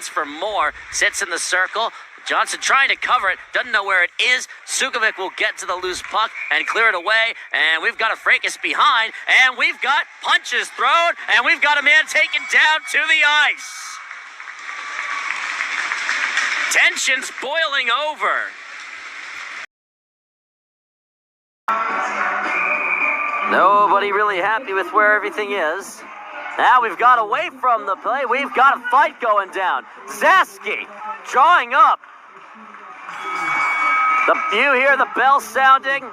chance for more. Sits in the circle. Johnson trying to cover it, doesn't know where it is. Sukovic will get to the loose puck and clear it away, and we've got a fracas behind, and we've got punches thrown, and we've got a man taken down to the ice. Tensions boiling over. Nobody really happy with where everything is. Now we've got away from the play. We've got a fight going down. Zaski drawing up. You hear the bell sounding.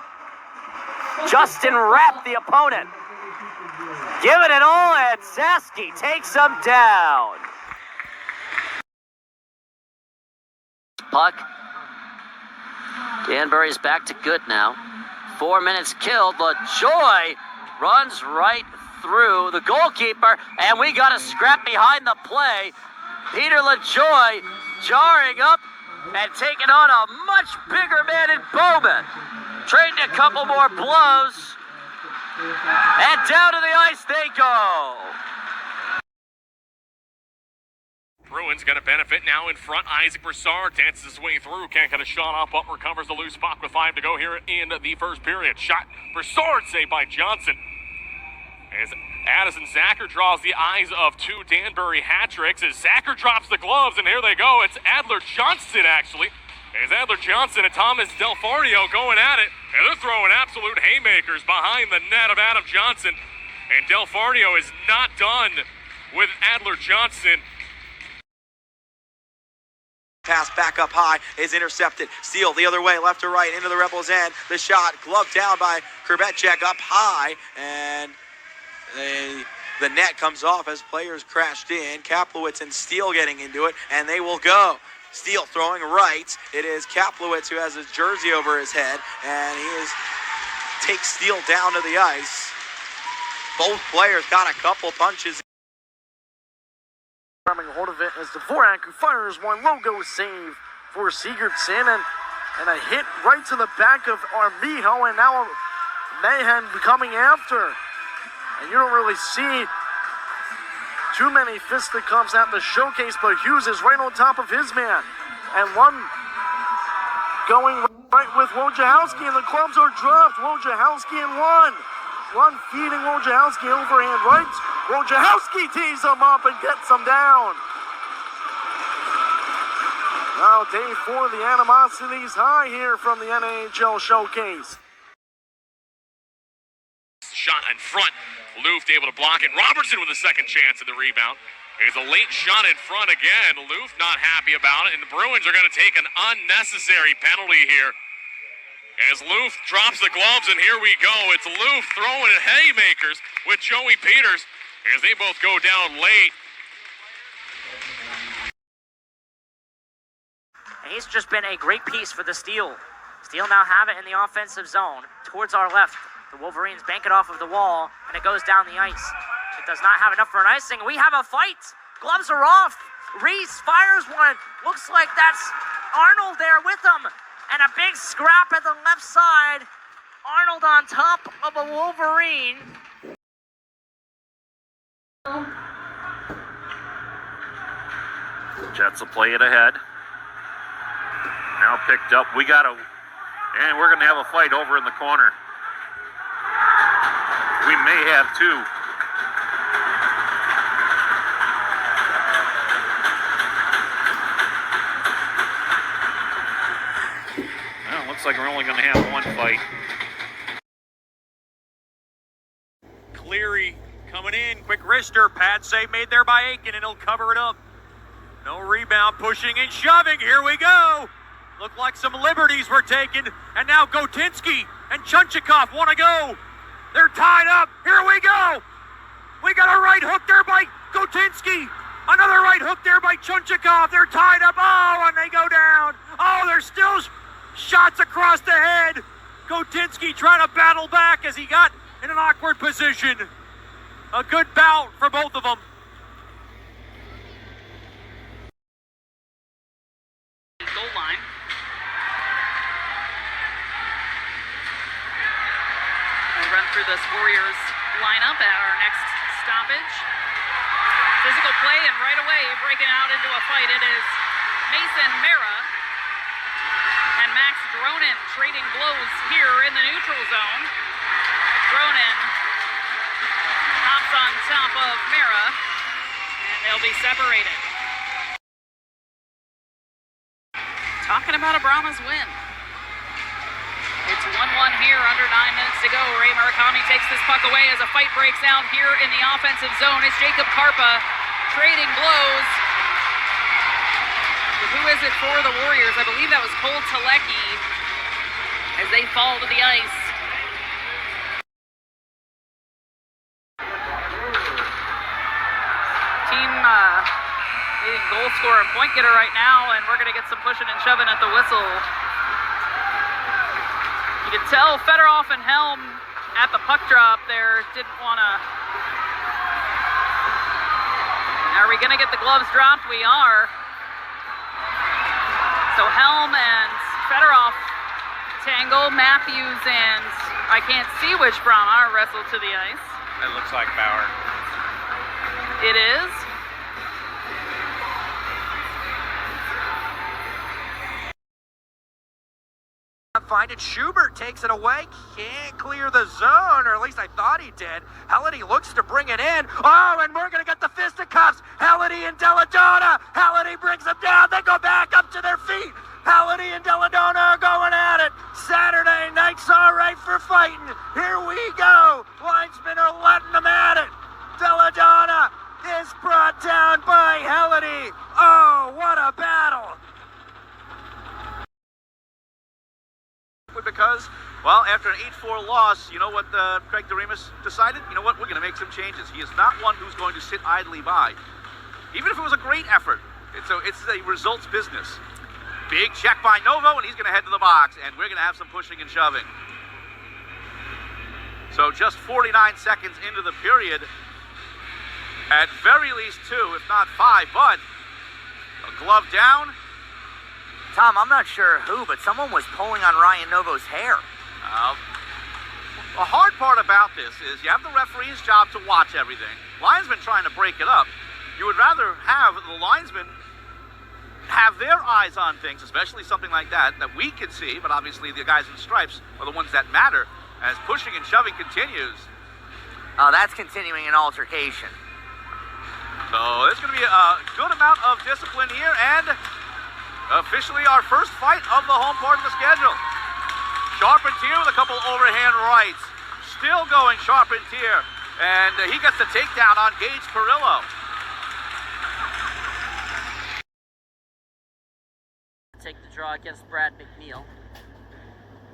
Justin wrapped the opponent. Giving it all, and Zaski takes him down. Puck. Danbury's back to good now. 4 minutes killed. LaJoy runs right through the goalkeeper, and we got a scrap behind the play. Peter LaJoy jarring up and taking on a much bigger man in Bowman. Trading a couple more blows, and down to the ice they go. Bruins going to benefit now in front. Isaac Broussard dances his way through. Can't get a shot off, but recovers the loose puck with 5 to go here in the first period. Shot. Broussard saved by Johnson. As Addison Zacher draws the eyes of 2 Danbury hat tricks. As Zacher drops the gloves, and here they go. It's Adler Johnson, actually. As Adler Johnson and Thomas Del Fornio going at it. And they're throwing absolute haymakers behind the net of Adam Johnson. And Del Fornio is not done with Adler Johnson. Pass back up high is intercepted. Steele the other way, left to right, into the Rebels' end. The shot gloved down by Krabetchek up high, and the net comes off as players crashed in. Kaplowitz and Steele getting into it, and they will go. Steele throwing right. It is Kaplowitz who has his jersey over his head, and takes Steele down to the ice. Both players got a couple punches. Grabbing hold of it as Dvorak, who fires one logo save for Sigurdsson, and a hit right to the back of Armijo, and now Mayhem coming after. And you don't really see too many fisticuffs at the showcase, but Hughes is right on top of his man. And one going right with Wojciechowski, and the clubs are dropped. Wojciechowski and one. One feeding Wojciechowski overhand right. Wojciechowski tees him up and gets him down. Now day 4, the animosity's high here from the NAHL showcase. Shot in front. Luft able to block it. Robertson with a second chance at the rebound. There's a late shot in front again. Luft not happy about it, and the Bruins are going to take an unnecessary penalty here. As Luft drops the gloves, and here we go. It's Luft throwing at haymakers with Joey Peters as they both go down late. And he's just been a great piece for the Steel. Steel now have it in the offensive zone towards our left. The Wolverines bank it off of the wall, and it goes down the ice. It does not have enough for an icing. We have a fight. Gloves are off. Reese fires one. Looks like that's Arnold there with him. And a big scrap at the left side. Arnold on top of a Wolverine. Jets will play it ahead. Now picked up. And we're going to have a fight over in the corner. We may have 2. Well, looks like we're only going to have one fight. Cleary coming in. Quick wrister. Pad save made there by Aiken, and he'll cover it up. No rebound. Pushing and shoving. Here we go. Looked like some liberties were taken. And now Gotinsky and Chunchikov want to go. They're tied up. Here we go. We got a right hook there by Gotinsky. Another right hook there by Chunchikov. They're tied up. Oh, and they go down. Oh, there's still shots across the head. Gotinsky trying to battle back as he got in an awkward position. A good bout for both of them. Goal line. We'll run through this Warriors lineup at our next stoppage. Physical play, and right away breaking out into a fight. It is Mason Mara and Max Dronin trading blows here in the neutral zone. Dronin hops on top of Mara, and they'll be separated. Talking about a Brahmas win. It's 1-1 here, under 9 minutes to go. Ray Murakami takes this puck away as a fight breaks out here in the offensive zone. It's Jacob Karpa trading blows. Who is it for the Warriors? I believe that was Cole Telecki as they fall to the ice. Team leading goal scorer and point getter right now, and we're going to get some pushing and shoving at the whistle. You can tell Fedorov and Helm at the puck drop there didn't want to. Are we going to get the gloves dropped? We are. So Helm and Fedorov tangle. Matthews and I can't see which Brahma wrestle to the ice. It looks like Bauer. It is. Find it. Schubert takes it away. Can't clear the zone, or at least I thought he did. Halliday looks to bring it in. Oh, and we're going to get the fisticuffs. Halliday and Deladona. Halliday brings them down. They go back up to their feet. Halliday and Deladona are going at it. Saturday night's all right for fighting. Here we go. Linesmen are letting them at it. Deladona is brought down by Halliday. Oh, what a battle. Because, well, after an 8-4 loss, you know what Craig Doremus decided? You know what? We're going to make some changes. He is not one who's going to sit idly by. Even if it was a great effort, it's a results business. Big check by Novo, and he's going to head to the box, and we're going to have some pushing and shoving. So just 49 seconds into the period, at very least 2, if not 5, but a glove down. Tom, I'm not sure who, but someone was pulling on Ryan Novo's hair. The hard part about this is you have the referee's job to watch everything. Linesmen trying to break it up. You would rather have the linesmen have their eyes on things, especially something like that we can see, but obviously the guys in stripes are the ones that matter as pushing and shoving continues. Oh, that's continuing an altercation. So there's going to be a good amount of discipline here, and officially our first fight of the home part of the schedule. Charpentier with a couple overhand rights. Still going Charpentier, and he gets the takedown on Gage Perillo. Take the draw against Brad McNeil.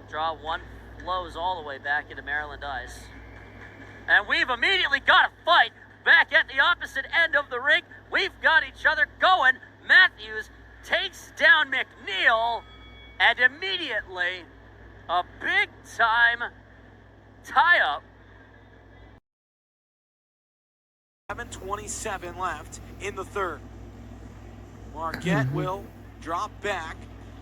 Draw 1 flows all the way back into Maryland ice. And we've immediately got a fight back at the opposite end of the rink. We've got each other going. Matthews takes down McNeil, and immediately a big-time tie-up. 7:27 left in the third. Marquette will drop back.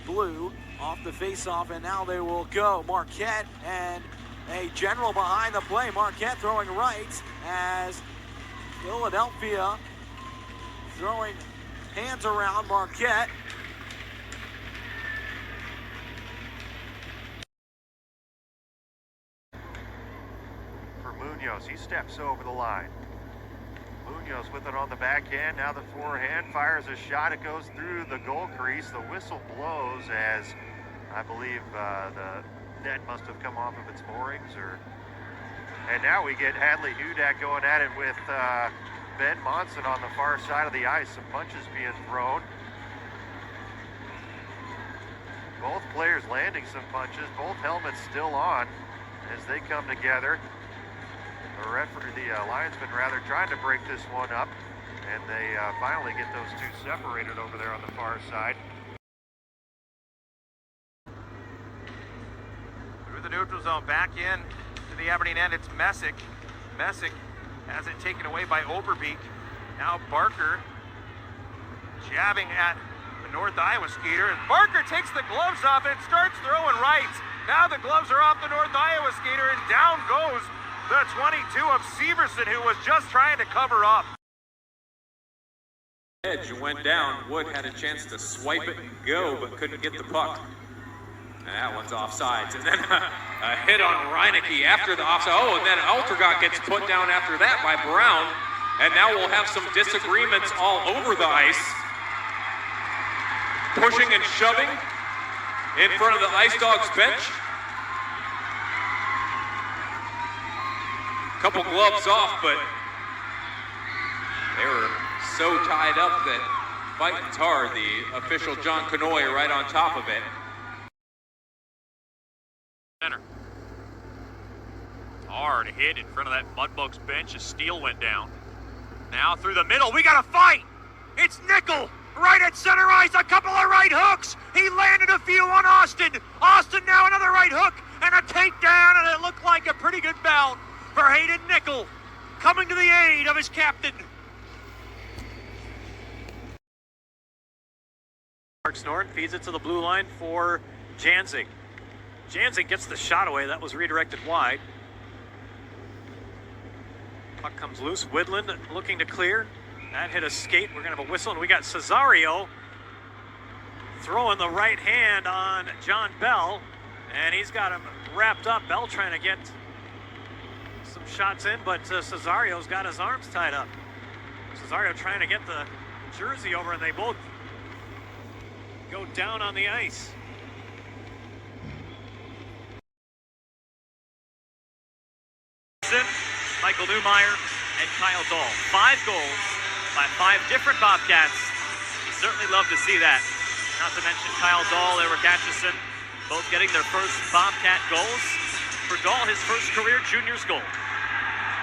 Blue off the face-off, and now they will go. Marquette and a general behind the play. Marquette throwing right as Philadelphia throwing hands around Marquette. For Munoz, he steps over the line. Munoz with it on the backhand, now the forehand, fires a shot, it goes through the goal crease, the whistle blows as I believe the net must have come off of its moorings, and now we get Hadley Hudak going at it with Ben Monson on the far side of the ice, some punches being thrown. Both players landing some punches, both helmets still on as they come together. The referee, the linesman rather, trying to break this one up, and they finally get those two separated over there on the far side. Through the neutral zone, back in to the Aberdeen end, it's Messick. Messick has it taken away by Oberbeek. Now Barker jabbing at the North Iowa skater, and Barker takes the gloves off and starts throwing rights. Now the gloves are off the North Iowa skater, and down goes the 22 of Severson, who was just trying to cover up. Edge went down. Wood had a chance to swipe it and go, but couldn't get the puck. And that one's offsides. And then a hit on Reinecke after the offside. Oh, and then Altergott gets put down after that by Brown. And now we'll have some disagreements all over the ice. Pushing and shoving in front of the Ice Dogs bench. Couple gloves off, but they were so tied up that fighting's hard. The official John Canoy right on top of it. Center. Hard hit in front of that Mudbugs bench as Steele went down. Now through the middle, we got a fight. It's Nickel right at center ice, a couple of right hooks. He landed a few on Austin. Austin now another right hook and a takedown, and it looked like a pretty good bout for Hayden Nickel, coming to the aid of his captain. Mark Snoren feeds it to the blue line for Janzig. Janzig gets the shot away. That was redirected wide. Puck comes loose. Widland looking to clear. That hit a skate. We're going to have a whistle, and we got Cesario throwing the right hand on John Bell, and he's got him wrapped up. Bell trying to get some shots in, but Cesario's got his arms tied up. Cesario trying to get the jersey over, and they both go down on the ice. Michael Newmeyer and Kyle Dahl. 5 goals by 5 different Bobcats. You certainly love to see that. Not to mention Kyle Dahl, Eric Atchison, both getting their first Bobcat goals. For Dahl, his first career juniors goal.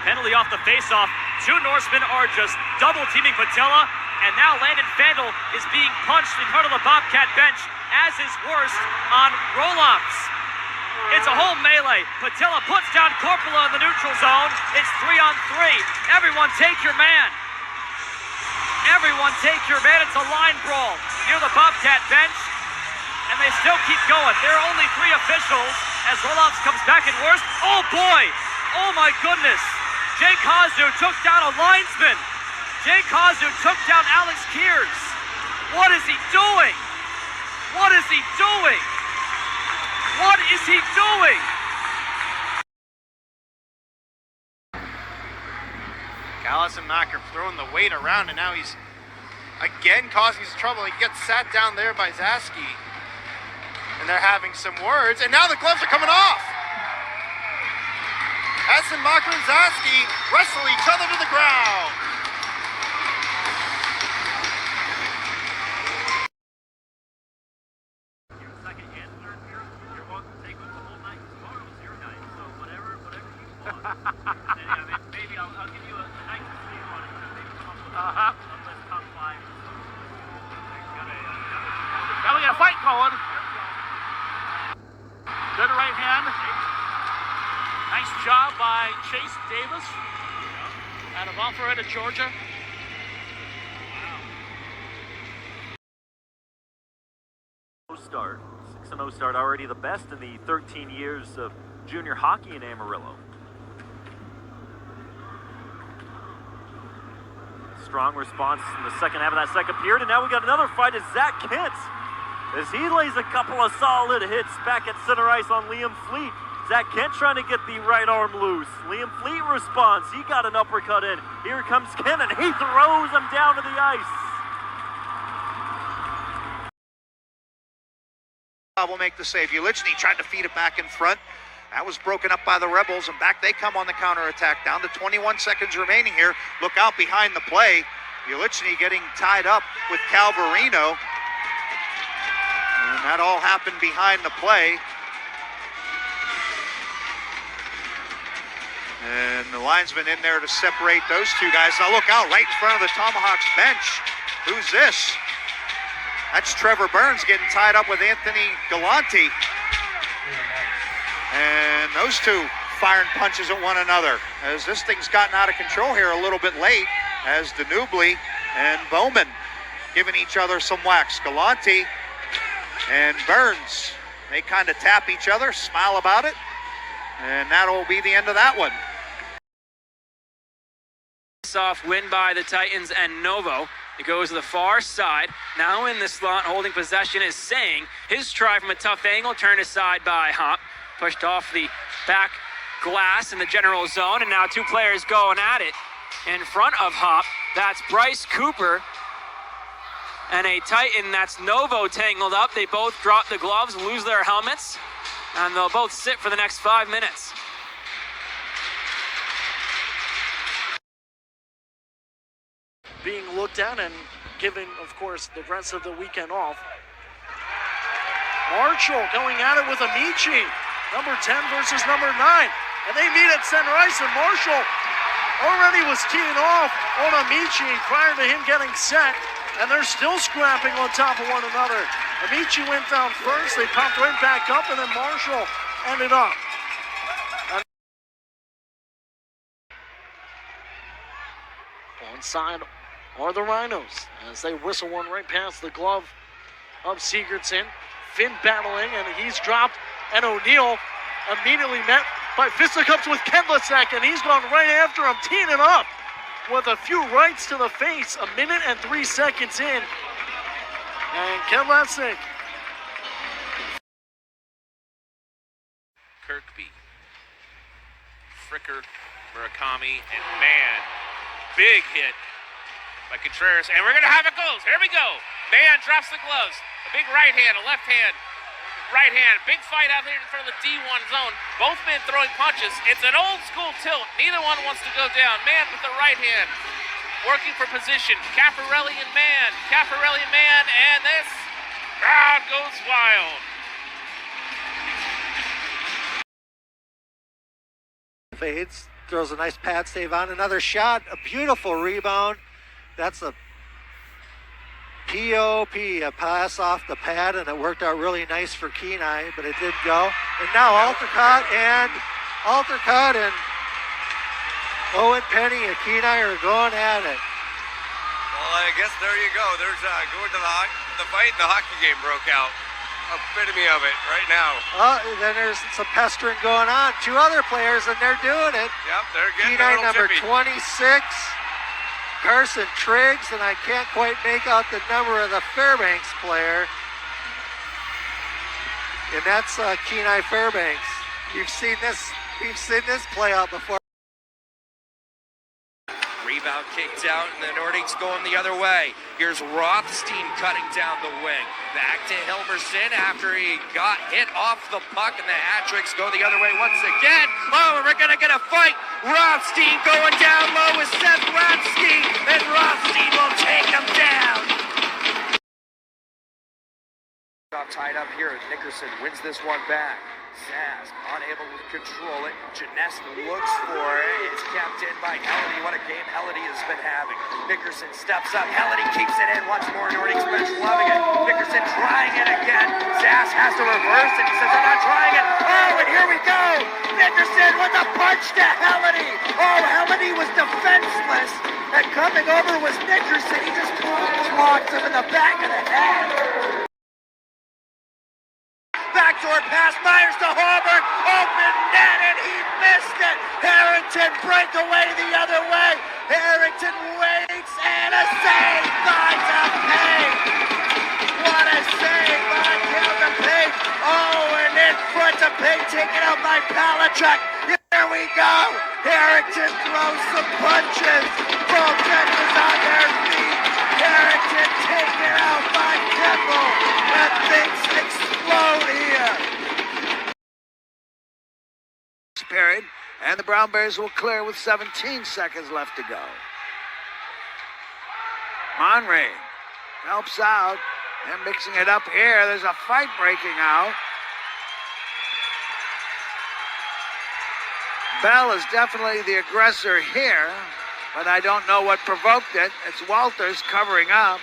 Penalty off the faceoff. 2 Norsemen are just double teaming Patella, and now Landon Fandel is being punched in front of the Bobcat bench, as is Worst on roll-offs. It's a whole melee. Patella puts down Corpola in the neutral zone. It's 3-on-3. Everyone take your man. Everyone take your man. It's a line brawl near the Bobcat bench, and they still keep going. There are only 3 officials as roll-offs comes back in Worst. Oh boy! Oh my goodness! Jay Kazu took down a linesman. Jay Kazu took down Alex Kears. What is he doing? What is he doing? What is he doing? Callis and Macker throwing the weight around, and now he's again causing some trouble. He gets sat down there by Zaski, and they're having some words, and now the gloves are coming off. Essen, Macker, and Zaski wrestle each other to the ground. Now we got a fight going. Good right hand. Nice job by Chase Davis out of Alpharetta, Georgia. Start. 6-0 start, already the best in the 13 years of junior hockey in Amarillo. Strong response in the second half of that second period, and now we got another fight as Zach Kent, as he lays a couple of solid hits back at center ice on Liam Fleet. Zach Kent trying to get the right arm loose. Liam Fleet responds. He got an uppercut in. Here comes Kent, and he throws him down to the ice. Will make the save. Ulichny tried to feed it back in front. That was broken up by the Rebels, and back they come on the counterattack. Down to 21 seconds remaining here. Look out behind the play. Ulichny getting tied up with Calvarino. And that all happened behind the play. And the linesman in there to separate those two guys. Now look out right in front of the Tomahawks bench. Who's this? That's Trevor Burns getting tied up with Anthony Galante. And those two firing punches at one another as this thing's gotten out of control here a little bit late, as Danubli and Bowman giving each other some whacks. Galante and Burns, they kind of tap each other, smile about it, and that'll be the end of that one. Off win by the Titans and Novo. It goes to the far side. Now in the slot, holding possession is Sang. His try from a tough angle, turned aside by Hop. Pushed off the back glass in the general zone, and now two players going at it in front of Hop. That's Bryce Cooper and a Titan. That's Novo tangled up. They both drop the gloves, lose their helmets, and they'll both sit for the next 5 minutes. Being looked at and given, of course, the rest of the weekend off. Marshall going at it with Amici, number 10 versus number 9. And they meet at center ice, and Marshall already was teeing off on Amici prior to him getting set. And they're still scrapping on top of one another. Amici went down first, they popped right back up, and then Marshall ended up. Onside are the Rhinos as they whistle one right past the glove of Sigurdsson. Finn battling, and he's dropped, and O'Neill immediately met by Fisticuffs with Kedlasek, and he's gone right after him, teeing it up with a few rights to the face, 1 minute and 3 seconds in. And Kedlasek. Kirkby, Fricker, Murakami, and man, big hit by Contreras, and we're gonna have it goes. Here we go. Man drops the gloves. A big right hand, a left hand, right hand. Big fight out there in front of the D1 zone. Both men throwing punches. It's an old school tilt. Neither one wants to go down. Man with the right hand, working for position. Caffarelli and man, and this crowd goes wild. Fades, throws a nice pad save on. Another shot, a beautiful rebound. That's a POP, a pass off the pad, and it worked out really nice for Kenai, but it did go. And now Altercut and Owen Penny and Kenai are going at it. Well, I guess there you go. There's going to the fight. The hockey game broke out. Epitome of it right now. Then there's some pestering going on. Two other players, and they're doing it. Yep, they're getting Kenai a little number chippy. 26, Carson Triggs, and I can't quite make out the number of the Fairbanks player. And that's Kenai Fairbanks. We've seen this play out before. Rebound kicked out, and the Nordics going the other way. Here's Rothstein cutting down the wing. Back to Hilmerson after he got hit off the puck, and the Hat-Tricks go the other way once again. Oh, and we're going to get a fight. Rothstein going down low with Seth Rothstein, and Rothstein will take him down. Tied up here. Nickerson wins this one back. Zaz unable to control it. Janess looks for it. It's kept in by Helledy. What a game Helledy has been having. Nickerson steps up. Helledy keeps it in once more. Nordics bench loving it. Nickerson trying it again. Zaz has to reverse it. He says, I'm not trying it. Oh, and here we go. Nickerson with a punch to Helledy. Oh, Helledy was defenseless. And coming over was Nickerson. He just clocked him in the back of the head. Backdoor pass, Myers to Hauberg, open net, and he missed it. Harrington breakaway the other way. Harrington waits, and a save by DePape. What a save by Calvin Pate. Oh, and in front of Pate, taken out by Palachuk. Here we go. Harrington throws some punches. Both judges on their feet. Harrington taken out by Keppel. And things explode here. Period, and the Brown Bears will clear with 17 seconds left to go. Monray helps out. They're mixing it up here. There's a fight breaking out. Bell is definitely the aggressor here, but I don't know what provoked it. It's Walters covering up.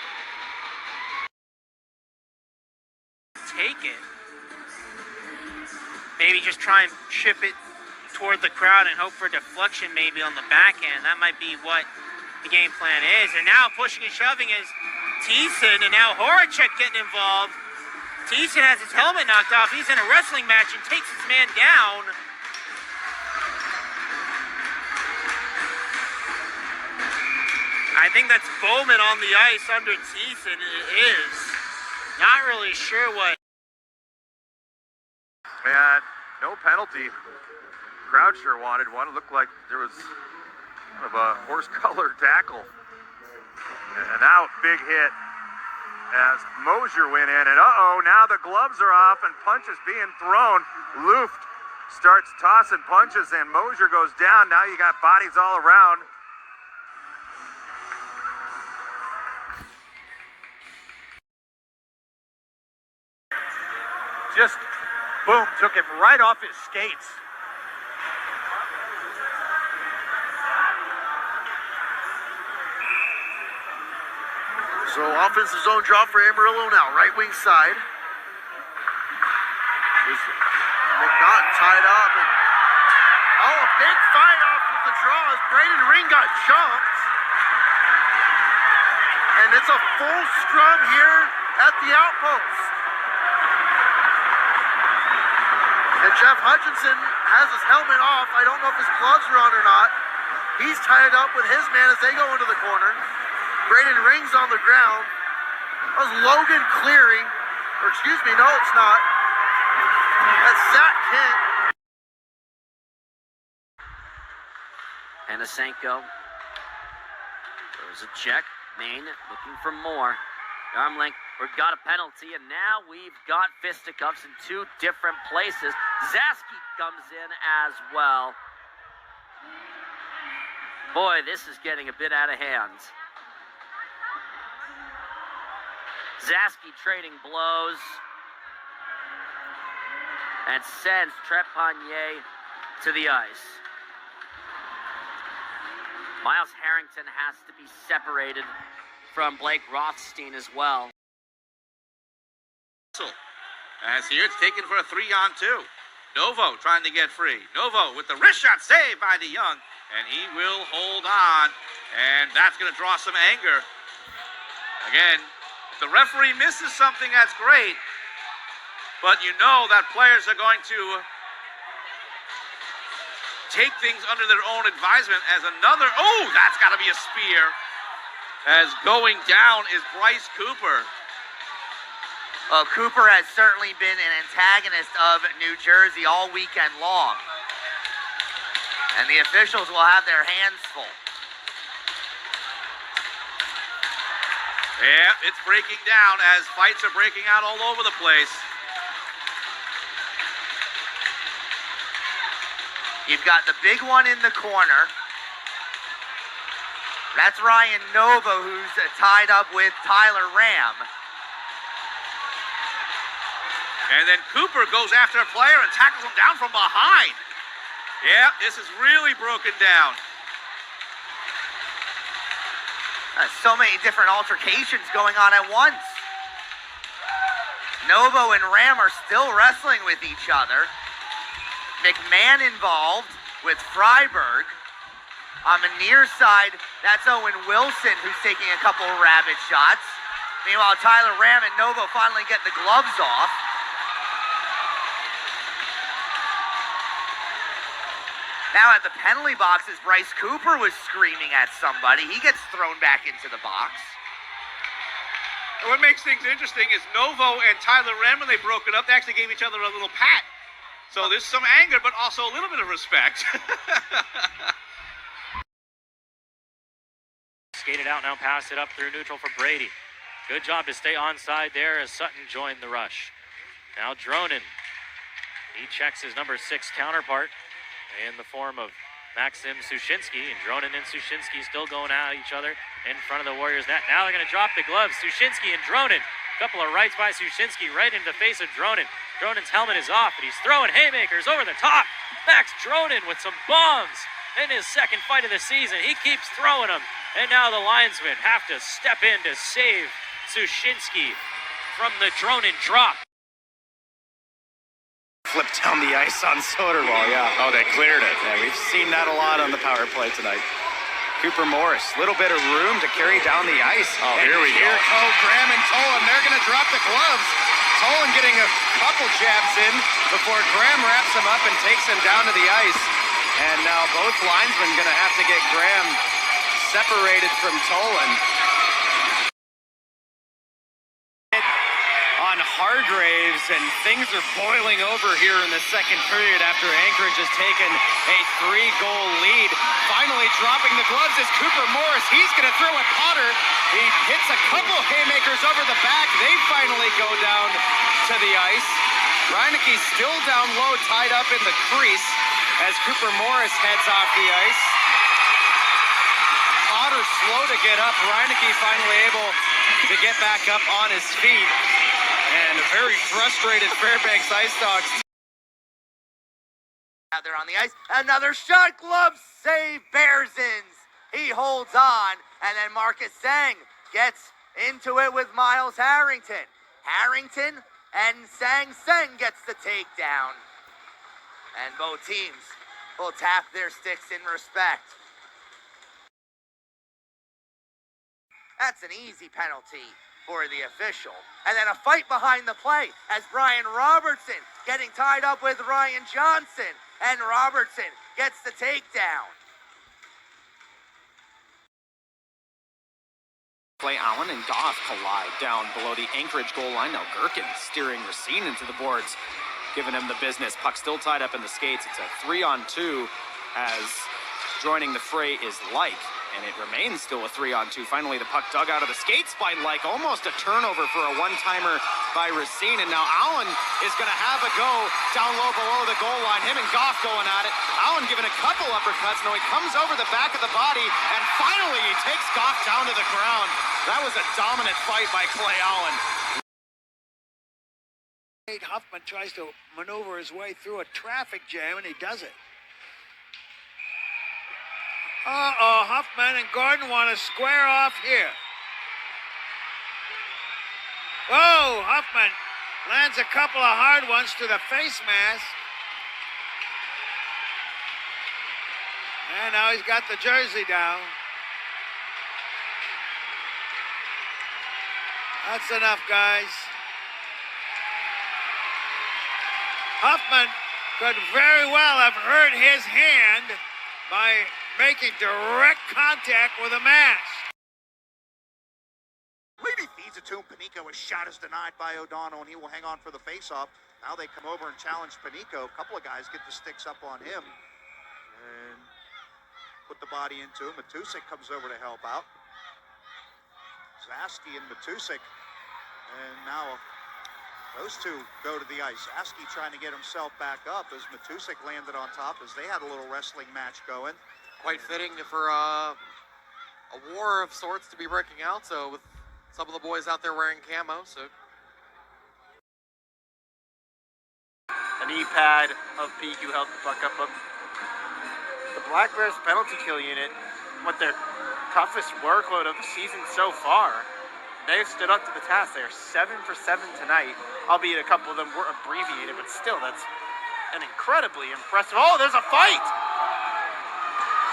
Take it. Maybe just try and chip it toward the crowd and hope for deflection maybe on the back end. That might be what the game plan is. And now pushing and shoving is Thiessen, and now Horacek getting involved. Thiessen has his helmet knocked off. He's in a wrestling match and takes his man down. I think that's Bowman on the ice under Thiessen. It is. Not really sure what. And no penalty. Crowd sure wanted one. It looked like there was kind of a horse-colored tackle. And now big hit as Mosier went in. And now the gloves are off and punches being thrown. Luft starts tossing punches and Mosier goes down. Now you got bodies all around. Just, boom, took him right off his skates. So offensive zone draw for Amarillo now, right wing side. McNaughton tied up and a big fight off of the draw as Braden Ring got jumped. And it's a full scrum here at the outpost. And Jeff Hutchinson has his helmet off. I don't know if his gloves are on or not. He's tied up with his man as they go into the corner. Braden Ring's on the ground. That was Logan Cleary. Or excuse me, no, it's not. That's Zach Kent. Panasenko throws a check. Maine looking for more. Arm length. We've got a penalty, and now we've got fisticuffs in two different places. Zaski comes in as well. Boy, this is getting a bit out of hand. Zaski trading blows and sends Trepanier to the ice. Miles Harrington has to be separated from Blake Rothstein as well. As here, it's taken for a 3-on-2. Novo trying to get free. Novo with the wrist shot saved by DeYoung, and he will hold on, and that's going to draw some anger. Again, if the referee misses something, that's great, but you know that players are going to take things under their own advisement as another, that's got to be a spear, as going down is Bryce Cooper. Well, Cooper has certainly been an antagonist of New Jersey all weekend long. And the officials will have their hands full. Yeah, it's breaking down as fights are breaking out all over the place. You've got the big one in the corner. That's Ryan Novo, who's tied up with Tyler Ram. And then Cooper goes after a player and tackles him down from behind. Yeah, this is really broken down. So many different altercations going on at once. Novo and Ram are still wrestling with each other. McMahon involved with Freiberg. On the near side, that's Owen Wilson, who's taking a couple of rabbit shots. Meanwhile, Tyler Ram and Novo finally get the gloves off. Now at the penalty boxes, Bryce Cooper was screaming at somebody. He gets thrown back into the box. And what makes things interesting is Novo and Tyler Ram, when they broke it up, they actually gave each other a little pat. So there's some anger, but also a little bit of respect. Skated out, now pass it up through neutral for Brady. Good job to stay onside there as Sutton joined the rush. Now Dronin. He checks his number 6 counterpart in the form of Maxim Sushinsky, and Dronin and Sushinsky still going at each other in front of the Warriors net. Now they're going to drop the gloves. Sushinsky and Dronin. A couple of rights by Sushinsky right into the face of Dronin. Dronin's helmet is off, and he's throwing haymakers over the top. Max Dronin with some bombs in his second fight of the season. He keeps throwing them, and now the linesmen have to step in to save Sushinsky from the Dronin drop. Flipped down the ice on Soderwall, yeah. Oh, they cleared it. Yeah, we've seen that a lot on the power play tonight. Cooper Morris, little bit of room to carry down the ice. Oh, and here we go. Here go Graham and Tolan. They're going to drop the gloves. Tolan getting a couple jabs in before Graham wraps him up and takes him down to the ice. And now both linesmen going to have to get Graham separated from Tolan. On Hargraves, and things are boiling over here in the second period after Anchorage has taken a 3-goal lead. Finally dropping the gloves is Cooper Morris. He's going to throw at Potter. He hits a couple haymakers over the back. They finally go down to the ice. Reineke still down low, tied up in the crease as Cooper Morris heads off the ice. Potter slow to get up. Reineke finally able to get back up on his feet. And a very frustrated Fairbanks Ice Dogs. Out there on the ice, another shot, glove save, Bearsons. He holds on, and then Marcus Sang gets into it with Miles Harrington. Harrington and Sang gets the takedown. And both teams will tap their sticks in respect. That's an easy penalty for the official. And then a fight behind the play as Brian Robertson getting tied up with Ryan Johnson. And Robertson gets the takedown. Clay Allen and Goff collide down below the Anchorage goal line. Now Gherkin steering Racine into the boards, giving him the business. Puck still tied up in the skates. It's a 3-on-2 as joining the fray is Like. And it remains still a 3-on-2. Finally, the puck dug out of the skates by Like. Almost a turnover for a one-timer by Racine. And now Allen is going to have a go down low below the goal line. Him and Goff going at it. Allen giving a couple uppercuts. Now he comes over the back of the body. And finally, he takes Goff down to the ground. That was a dominant fight by Clay Allen. Huffman tries to maneuver his way through a traffic jam, and he does it. Huffman and Gordon want to square off here. Whoa, Huffman lands a couple of hard ones to the face mask. And now he's got the jersey down. That's enough, guys. Huffman could very well have hurt his hand by making direct contact with a mask. Lady feeds it to him. Panico. His shot is denied by O'Donnell, and he will hang on for the faceoff. Now they come over and challenge Panico. A couple of guys get the sticks up on him and put the body into him. Matusik comes over to help out. Zaski and Matusik. And now those two go to the ice. Zaski trying to get himself back up as Matusik landed on top as they had a little wrestling match going. Quite fitting for a war of sorts to be breaking out. So with some of the boys out there wearing camo, so. A knee pad of PQ held the puck up. The Black Bears penalty kill unit, with their toughest workload of the season so far, they've stood up to the task. They're 7 for 7 tonight, albeit a couple of them were abbreviated, but still, that's an incredibly impressive. Oh, there's a fight!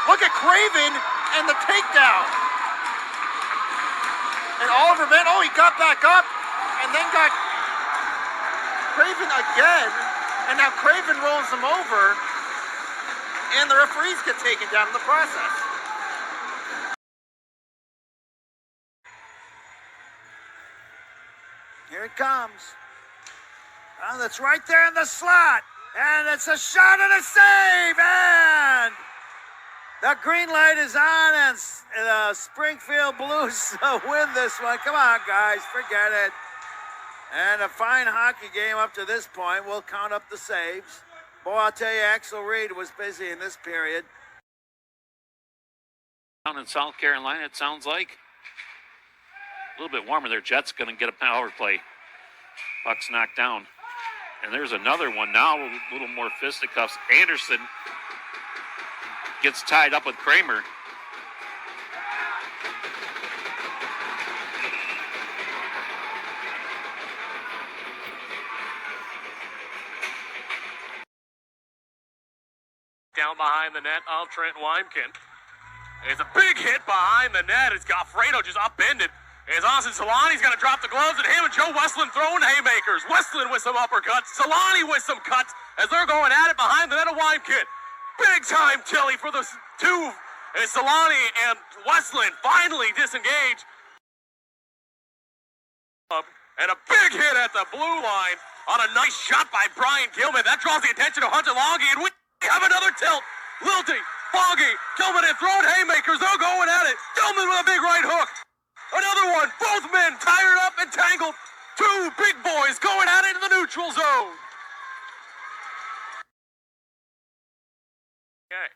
Look at Craven and the takedown. And Oliver Mann, oh, he got back up and then got Craven again. And now Craven rolls him over and the referees get taken down in the process. Here it comes. Oh, that's right there in the slot. And it's a shot and a save. And the green light is on, and Springfield Blues win this one. Come on, guys, forget it. And a fine hockey game up to this point. We'll count up the saves. Boy, I'll tell you, Axel Reed was busy in this period. Down in South Carolina, it sounds like. A little bit warmer there. Jets going to get a power play. Puck's knocked down. And there's another one now, a little more fisticuffs. Anderson gets tied up with Kramer. Down behind the net of Trent Weimkin. It's a big hit behind the net. It's Goffredo just upended. As Austin Solani's going to drop the gloves at him, and Joe Westland throwing haymakers. Westland with some uppercuts. Solani with some cuts as they're going at it behind the net of Weimkin. Big time Tilly for the two as Solani and Westland finally disengage. And a big hit at the blue line on a nice shot by Brian Gilman. That draws the attention of Hunter Longy, and we have another tilt. Lilty, Foggy, Gilman have thrown haymakers. They're going at it. Gilman with a big right hook. Another one. Both men tired up and tangled. Two big boys going at it in the neutral zone. Okay.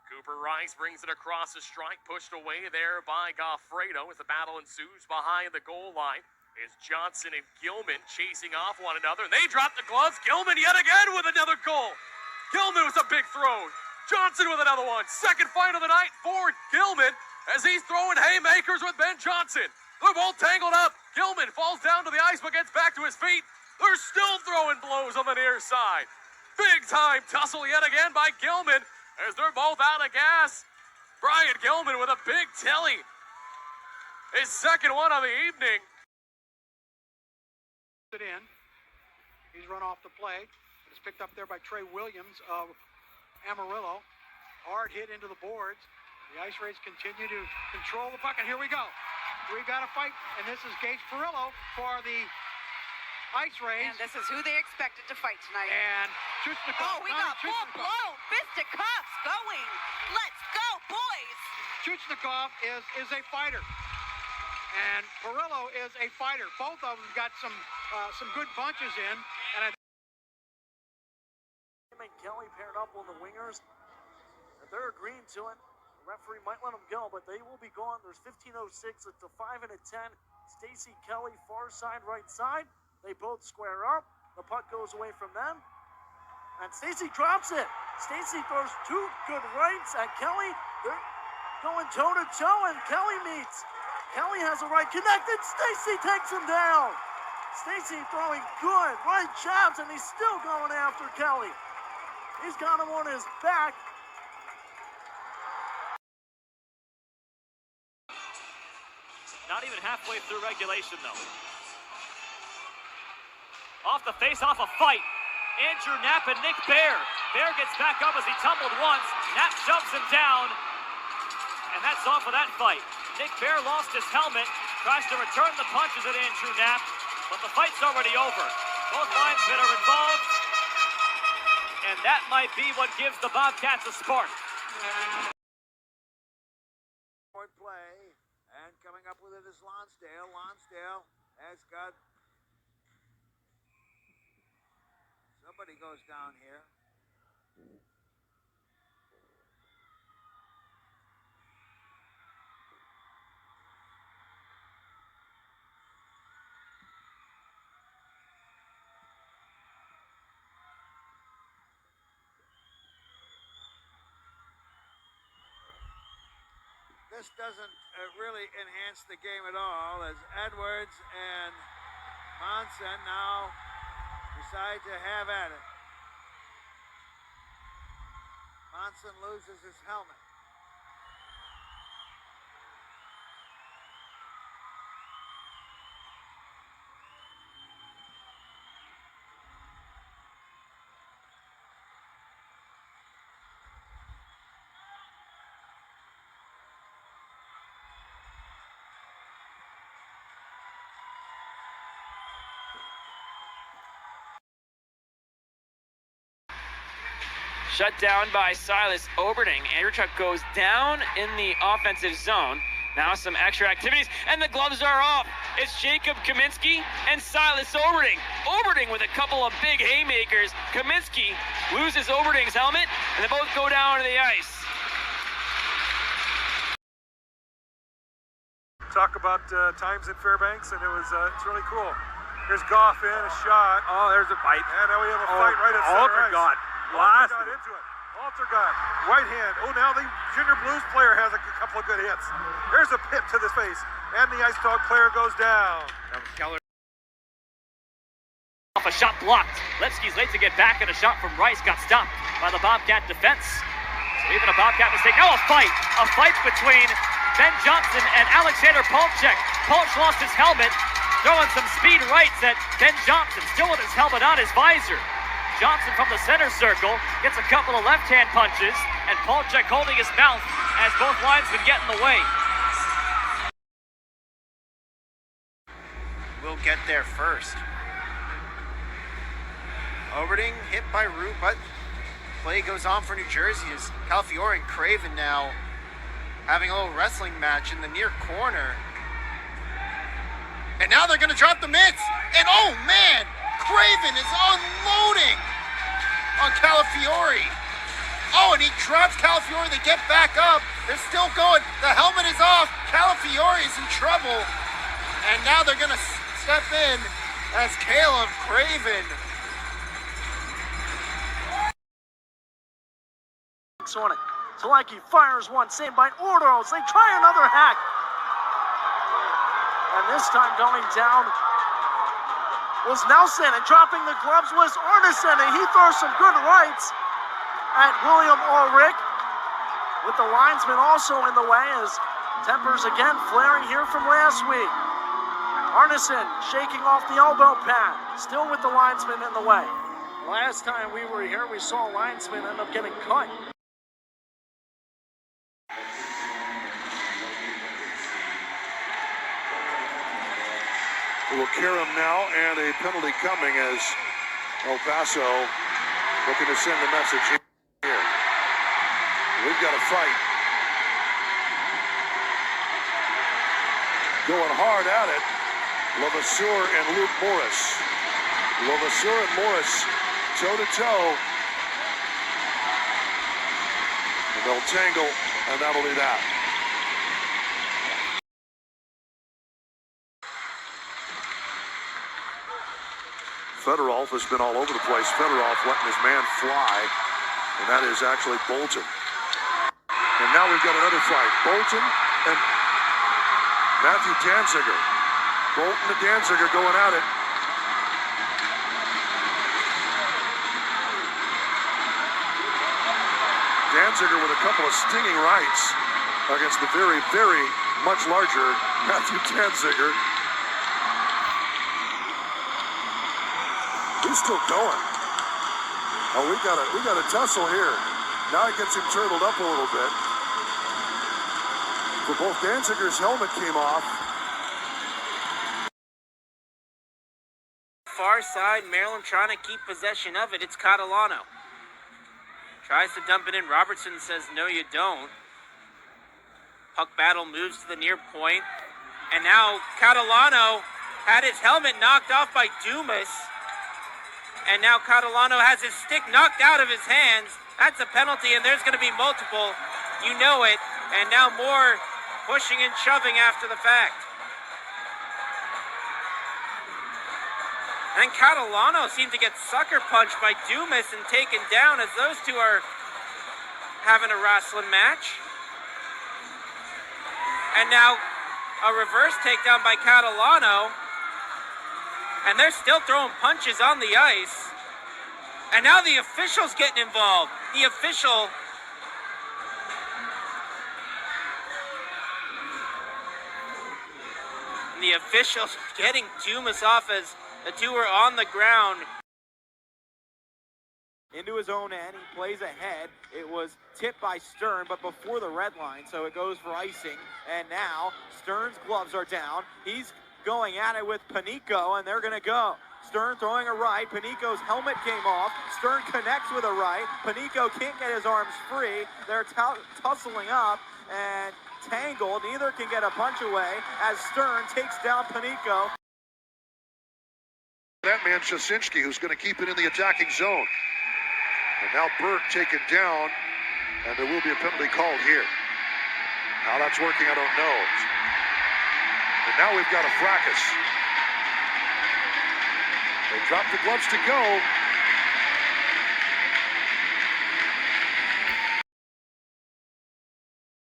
Cooper Rice brings it across the strike, pushed away there by Goffredo as the battle ensues behind the goal line. Is Johnson and Gilman chasing off one another, and they drop the gloves. Gilman yet again with another goal. Gilman with a big throw. Johnson with another one. Second fight of the night for Gilman as he's throwing haymakers with Ben Johnson. They're both tangled up. Gilman falls down to the ice but gets back to his feet. They're still throwing blows on the near side. Big time tussle yet again by Gilman as they're both out of gas. Brian Gilman with a big telly. His second one of the evening. It in. He's run off the play. It's picked up there by Trey Williams of Amarillo. Hard hit into the boards. The Ice Rays continue to control the puck, and here we go. We got a fight, and this is Gage Perillo for the Ice Rays. And this is who they expected to fight tonight. And Chuchnikov. Oh, we got full-blown Fisticuffs going. Let's go, boys. Chuchnikov is a fighter. And Perillo is a fighter. Both of them got some good punches in. And Kelly paired up on the wingers. And they're agreeing to it. The referee might let them go, but they will be gone. There's 15:06. It's a 5 and a 10. Stacy Kelly, far side, right side. They both square up. The puck goes away from them. And Stacy drops it. Stacy throws two good rights at Kelly. They're going toe-to-toe, and Kelly meets. Kelly has a right connected. Stacy takes him down. Stacy throwing good right jabs, and he's still going after Kelly. He's got him on his back. Not even halfway through regulation, though. Off the face-off, a fight. Andrew Knapp and Nick Bear. Bear gets back up as he tumbled once. Knapp shoves him down. And that's all for that fight. Nick Bear lost his helmet, tries to return the punches at Andrew Knapp, but the fight's already over. Both linesmen are involved, and that might be what gives the Bobcats a spark. Forward play, and coming up with it is Lonsdale. Lonsdale has got... Somebody goes down here. This doesn't really enhance the game at all as Edwards and Monson now decide to have at it. Monson loses his helmet. Shut down by Silas Oberning. Andrew Chuck goes down in the offensive zone. Now some extra activities, and the gloves are off. It's Jacob Kaminsky and Silas Oberning. Oberning with a couple of big haymakers. Kaminsky loses Oberding's helmet, and they both go down to the ice. Talk about times in Fairbanks, and it's really cool. Here's Goff in, a shot. Oh, there's a fight. And now we have a fight right at center ice. Last. Altergod into it. Altergod, right hand. Oh, now the Junior Blues player has a couple of good hits. There's a pip to the face, and the Ice Dog player goes down. Keller. Off a shot blocked. Levsky's late to get back, and a shot from Rice got stopped by the Bobcat defense. So even a Bobcat mistake. Now a fight between Ben Johnson and Alexander Polchek. Polch lost his helmet, throwing some speed rights at Ben Johnson, still with his helmet on his visor. Johnson from the center circle gets a couple of left-hand punches, and Polchek holding his mouth as both linesmen get in the way. Will get there first. Oberding hit by Root, but play goes on for New Jersey as Calafiore and Craven now having a little wrestling match in the near corner. And now they're going to drop the mitts. And oh man, Craven is unloading on Calafiore. Oh, and he drops Calafiore. They get back up. They're still going. The helmet is off. Calafiore is in trouble. And now they're going to step in as Caleb Craven. On it. Salaki fires one, saved by Ordos. They try another hack. And this time going down was Nelson, and dropping the gloves was Arneson, and he throws some good rights at William Ulrich, with the linesman also in the way as tempers again flaring here from last week. Arneson shaking off the elbow pad, still with the linesman in the way. Last time we were here, we saw a linesman end up getting cut. It will carry him now, and a penalty coming as El Paso looking to send a message here. We've got a fight. Going hard at it, Levasseur and Luke Morris. Levasseur and Morris toe-to-toe. And they'll tangle, and that'll be that. Fedorov has been all over the place. Fedorov letting his man fly, and that is actually Bolton. And now we've got another fight. Bolton and Matthew Danziger. Bolton and Danziger going at it. Danziger with a couple of stinging rights against the very, very much larger Matthew Danziger. He's still going. Oh, we got a tussle here. Now it gets him turtled up a little bit. For both Danziger's helmet came off. Far side, Maryland trying to keep possession of it. It's Catalano. Tries to dump it in. Robertson says, no, you don't. Puck battle moves to the near point. And now Catalano had his helmet knocked off by Dumas. And now Catalano has his stick knocked out of his hands. That's a penalty, and there's going to be multiple. You know it. And now more pushing and shoving after the fact. And Catalano seemed to get sucker punched by Dumas and taken down as those two are having a wrestling match. And now a reverse takedown by Catalano. And they're still throwing punches on the ice. And now the official's getting involved. The official getting Dumas off as the two are on the ground. Into his own end, he plays ahead. It was tipped by Stern, but before the red line, so it goes for icing. And now Stern's gloves are down. He's going at it with Panico, and they're going to go. Stern throwing a right. Panico's helmet came off. Stern connects with a right. Panico can't get his arms free. They're tussling up and tangled. Neither can get a punch away as Stern takes down Panico. That man, Shasinski, who's going to keep it in the attacking zone. And now Burke taken down, and there will be a penalty called here. How that's working, I don't know. And now we've got a fracas. They drop the gloves to go.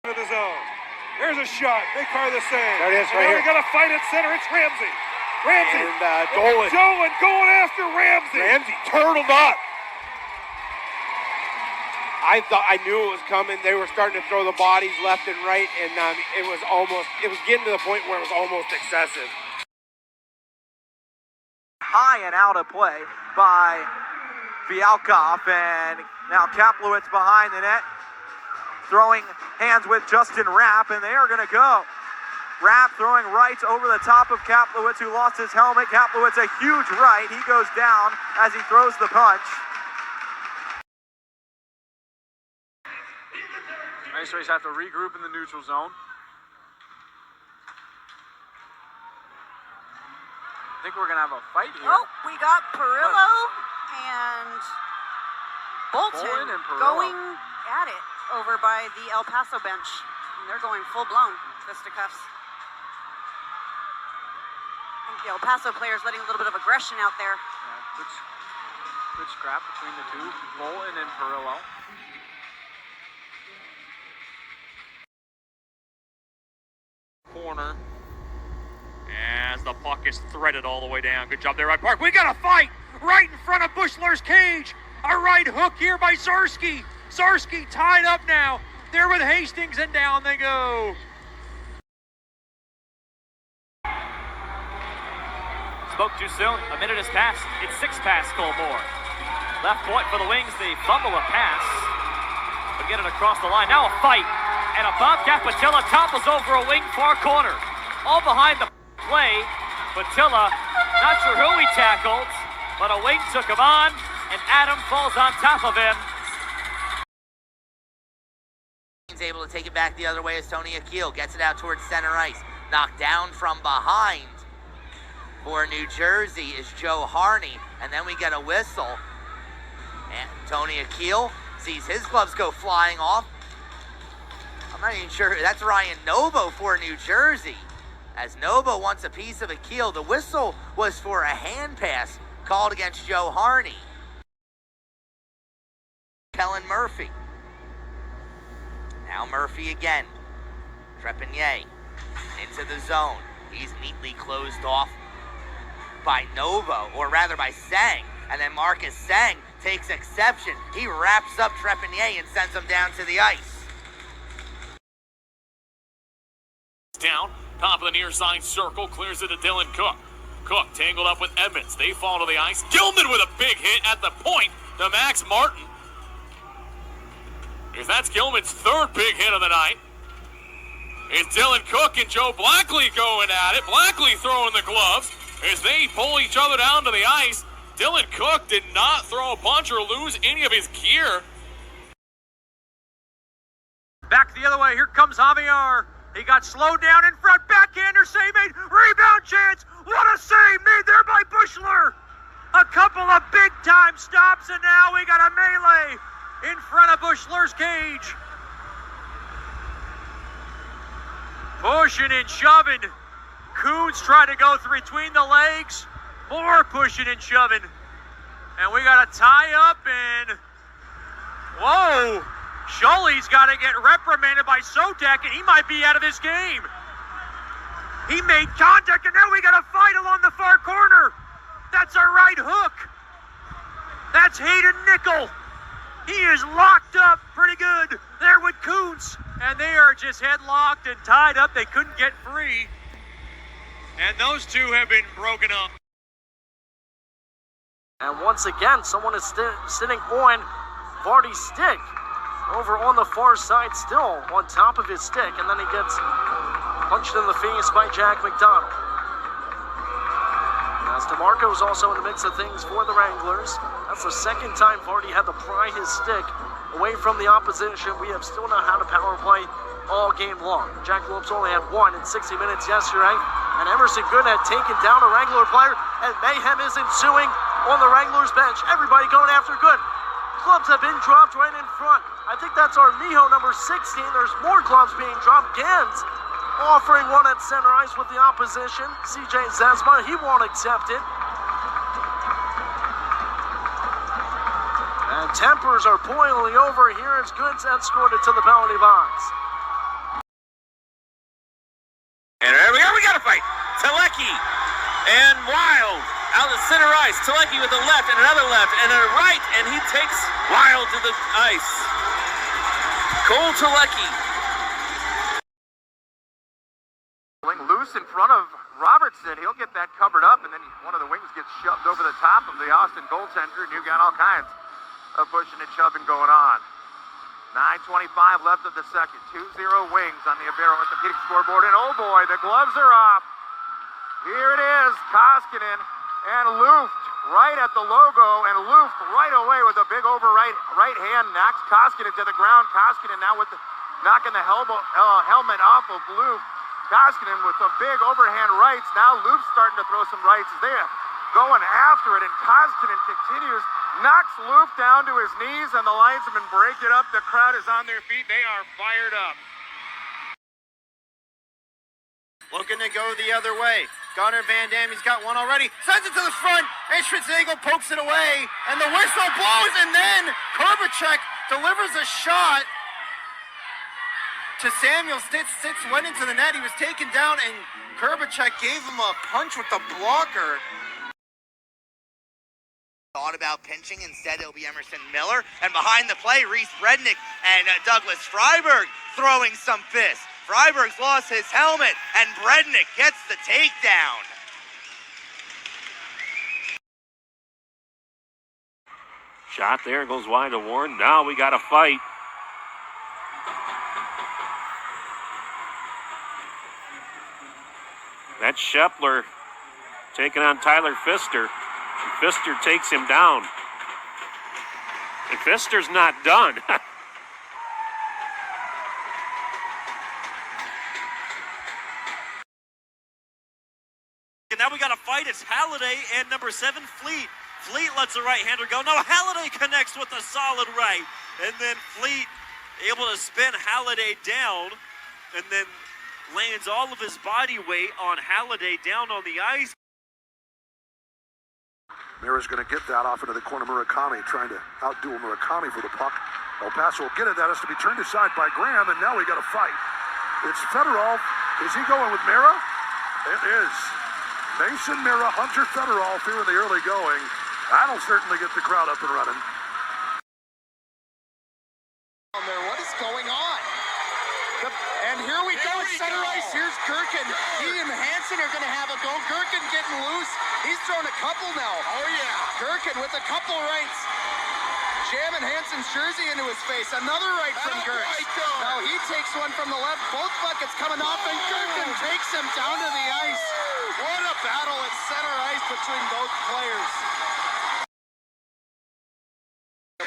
Into the zone. There's a shot. They call the save. There it is, right now here. we got a fight at center. It's Ramsey. Ramsey. And Dolan. Dolan going after Ramsey. Ramsey turtled up. I knew it was coming. They were starting to throw the bodies left and right, and it was getting to the point where it was almost excessive. High and out of play by Fialkov, and now Kaplowitz behind the net. throwing hands with Justin Rapp, and they are going to go. Rapp throwing right over the top of Kaplowitz, who lost his helmet. Kaplowitz a huge right. He goes down as he throws the punch. Ice Rays have to regroup in the neutral zone. I think we're going to have a fight here. Oh, we got Perillo and Bolton and Perillo going at it over by the El Paso bench. And they're going full-blown fisticuffs. I think the El Paso players letting a little bit of aggression out there. Yeah, good scrap between the two, Bolton and Perillo. Corner as the puck is threaded all the way down. Good job there by Park. We got a fight right in front of Bushler's cage. A right hook here by Zarski. Zarski tied up now. There with Hastings, and down they go. Spoke too soon. A minute has passed. It's 6 past Colmore. Left point for the Wings. They fumble a pass, but get it across the line. Now a fight. And a Bobcat Patilla topples over a wing far corner. All behind the play. Patilla, not sure who he tackled, but a wing took him on, and Adam falls on top of him. He's able to take it back the other way as Tony Akil gets it out towards center ice. Knocked down from behind for New Jersey is Joe Harney, and then we get a whistle. And Tony Akil sees his gloves go flying off. I'm not even sure. That's Ryan Novo for New Jersey. As Novo wants a piece of Akil, the whistle was for a hand pass called against Joe Harney. Kellen Murphy. Now Murphy again. Trepanier into the zone. He's neatly closed off by Novo, or rather by Sang. And then Marcus Sang takes exception. He wraps up Trepanier and sends him down to the ice. Down, top of the near side circle, clears it to Dylan Cook. Cook tangled up with Edmonds. They fall to the ice. Gilman with a big hit at the point to Max Martin. If that's Gilman's third big hit of the night. It's Dylan Cook and Joe Blackley going at it. Blackley throwing the gloves as they pull each other down to the ice. Dylan Cook did not throw a punch or lose any of his gear. Back the other way. Here comes Javier. He got slowed down in front. Backhander save made. Rebound chance. What a save made there by Bushler. A couple of big-time stops, and now we got a melee in front of Bushler's cage. Pushing and shoving. Coons trying to go through between the legs. More pushing and shoving. And we got a tie-up, and whoa. Schulle's got to get reprimanded by Sotek, and he might be out of this game. He made contact, and now we got a fight along the far corner. That's a right hook. That's Hayden Nickel. He is locked up pretty good there with Kuntz, and they are just headlocked and tied up. They couldn't get free, and those two have been broken up. And once again, someone is sitting on Vardy's stick. Over on the far side, still on top of his stick, and then he gets punched in the face by Jack McDonald. As DeMarco's also in the mix of things for the Wranglers. That's the second time Vardy had to pry his stick away from the opposition. We have still not had a power play all game long. Jack Lopes only had one in 60 minutes yesterday, and Emerson Good had taken down a Wrangler player, and mayhem is ensuing on the Wranglers bench. Everybody going after Good. Gloves have been dropped right in front. I think that's our Miho number 16. There's more gloves being dropped. Gans offering one at center ice with the opposition. CJ Zazma, he won't accept it. And tempers are boiling over here as Goods escorted to the penalty box. And there we go, we got a fight. Telecki and Wild out of center ice. Telecki with a left and another left and a right, and he takes Wild to the ice. Cole Telecki. Loose in front of Robertson. He'll get that covered up, and then one of the wings gets shoved over the top of the Austin goaltender, and you got all kinds of pushing and shoving going on. 9:25 left of the second. 2-0 Wings on the Ibero Orthopedic scoreboard. And oh boy, the gloves are off. Here it is, Koskinen and Luft right at the logo, and Luft right away with a big right hand knocks Koskinen to the ground. Koskinen now with knocking the helmet off of Luft. Koskinen with some big overhand rights. Now Luft's starting to throw some rights as they are going after it, and Koskinen continues. Knocks Luft down to his knees, and the linesmen break it up. The crowd is on their feet. They are fired up. Looking to go the other way. Gunnar Van Dam, he's got one already. Sends it to the front. And Schwarzenegger pokes it away. And the whistle blows, and then Kurbacek delivers a shot to Samuel. Stitz went into the net. He was taken down, and Kurbacek gave him a punch with the blocker. Thought about pinching. Instead, it'll be Emerson Miller. And behind the play, Reese Rednick and Douglas Freiberg throwing some fists. Freiberg's lost his helmet, and Brednick gets the takedown. Shot there, goes wide to Warren. Now we got a fight. That's Shepler taking on Tyler Pfister. Pfister takes him down. And Pfister's not done. And now we got a fight. It's Halliday and number 7, Fleet. Fleet lets the right-hander go. Now Halliday connects with a solid right. And then Fleet able to spin Halliday down and then lands all of his body weight on Halliday down on the ice. Mira's going to get that off into the corner. Murakami trying to outduel Murakami for the puck. El Paso will get it. That has to be turned aside by Graham, and now we got a fight. It's Fedorov. Is he going with Mira? It is. Mason Mira, Hunter Fedorov here in the early going. That'll certainly get the crowd up and running. What is going on? And here we go at center ice. Here's Gherkin. He and Hansen are going to have a go. Gherkin getting loose. He's thrown a couple now. Oh, yeah. Gherkin with a couple rights. Jamming Hansen's jersey into his face. Another right from Gherkin. Now he takes one from the left. Both buckets coming off, and Gherkin takes him down to the ice. What a battle at center ice between both players.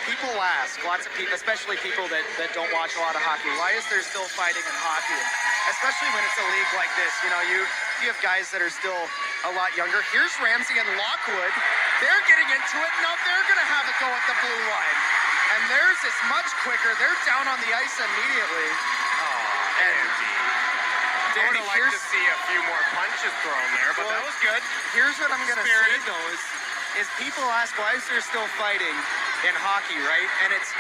People ask, lots of people, especially people that don't watch a lot of hockey, why is there still fighting in hockey? Especially when it's a league like this. You know, you have guys that are still a lot younger. Here's Ramsey and Lockwood. They're getting into it. Now they're going to have it go at the blue line. And theirs is much quicker. They're down on the ice immediately. Oh, and I would have liked to see a few more punches thrown there, but that was good. Here's what I'm going to say, though, is people ask, why is there still fighting in hockey, right? And it's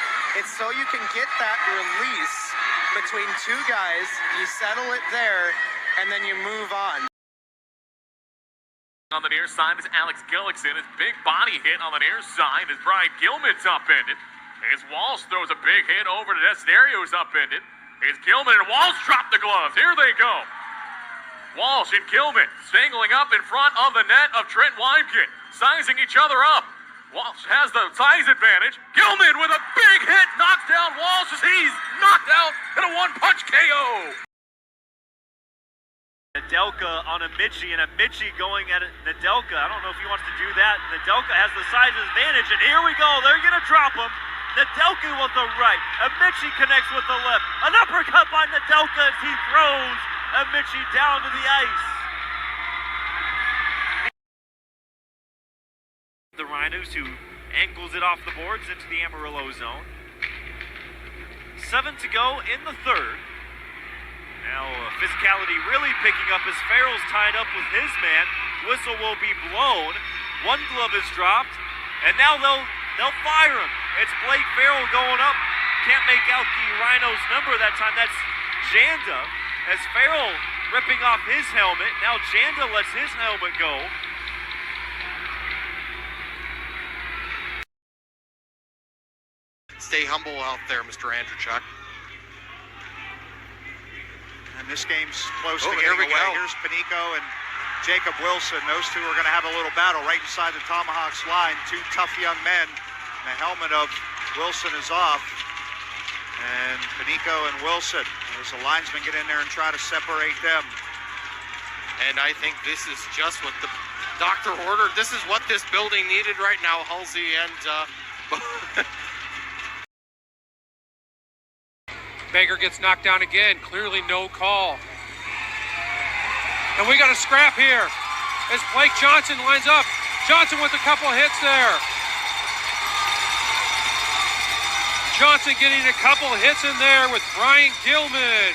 so you can get that release between two guys, you settle it there, and then you move on. On the near side is Alex Gillickson. His big body hit on the near side as Brian Gilman's upended. As Walsh throws a big hit over to Desiderio's upended. As Gilman and Walsh drop the gloves. Here they go. Walsh and Gilman singling up in front of the net of Trent Weimkin, sizing each other up. Walsh has the size advantage. Gilman with a big hit knocks down Walsh as he's knocked out in a one-punch KO. Nedelka on a Mitchie, and a Mitchie going at Nedelka. I don't know if he wants to do that. Nedelka has the size advantage, and here we go. They're going to drop him. Nedelka with the right. A Mitchie connects with the left. An uppercut by Nedelka as he throws a Mitchie down to the ice. The Rhinos, who angles it off the boards into the Amarillo zone. 7 to go in the third. Now Physicality really picking up as Farrell's tied up with his man. Whistle will be blown. One glove is dropped, and now they'll fire him. It's Blake Farrell going up. Can't make out the Rhinos number that time. That's Janda. As Farrell ripping off his helmet. Now Janda lets his helmet go. Stay humble out there, Mr. Andrechuk. And this game's close to here getting we away. go. Here's Panico and Jacob Wilson. Those two are going to have a little battle right inside the Tomahawks line. Two tough young men. The helmet of Wilson is off. And Panico and Wilson, as the linesmen get in there and try to separate them. And I think this is just what the doctor ordered. This is what this building needed right now, Halsey and Baker gets knocked down again. Clearly no call. And we got a scrap here as Blake Johnson lines up. Johnson with a couple hits there. Johnson getting a couple hits in there with Brian Gilman.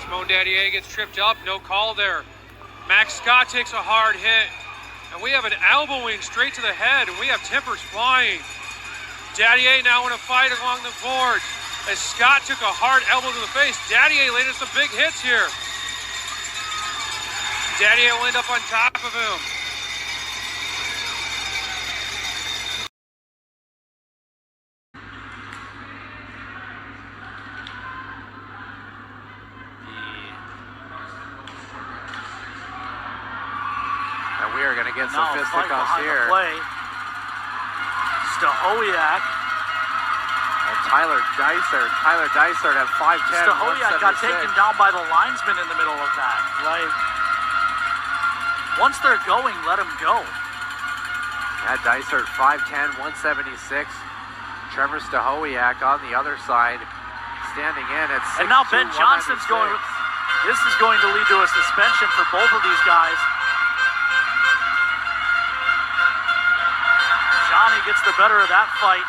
Simone Daddier gets tripped up, no call there. Max Scott takes a hard hit, and we have an elbowing straight to the head, and we have tempers flying. Daddier now in a fight along the boards as Scott took a hard elbow to the face. Daddier landed some big hits here. Daddier will end up on top of him. And we are going to get some Now a fight fisticuffs behind here. the play. Stahowiak. And Tyler Dysart at 5'10". Stahowiak got taken down by the linesman in the middle of that. Like, once they're going, let them go. Yeah, Dysart 5'10", 176. Trevor Stahowiak on the other side, standing in at 6'2", And now Ben Johnson's 196. going. This is going to lead to a suspension for both of these guys. Johnny gets the better of that fight.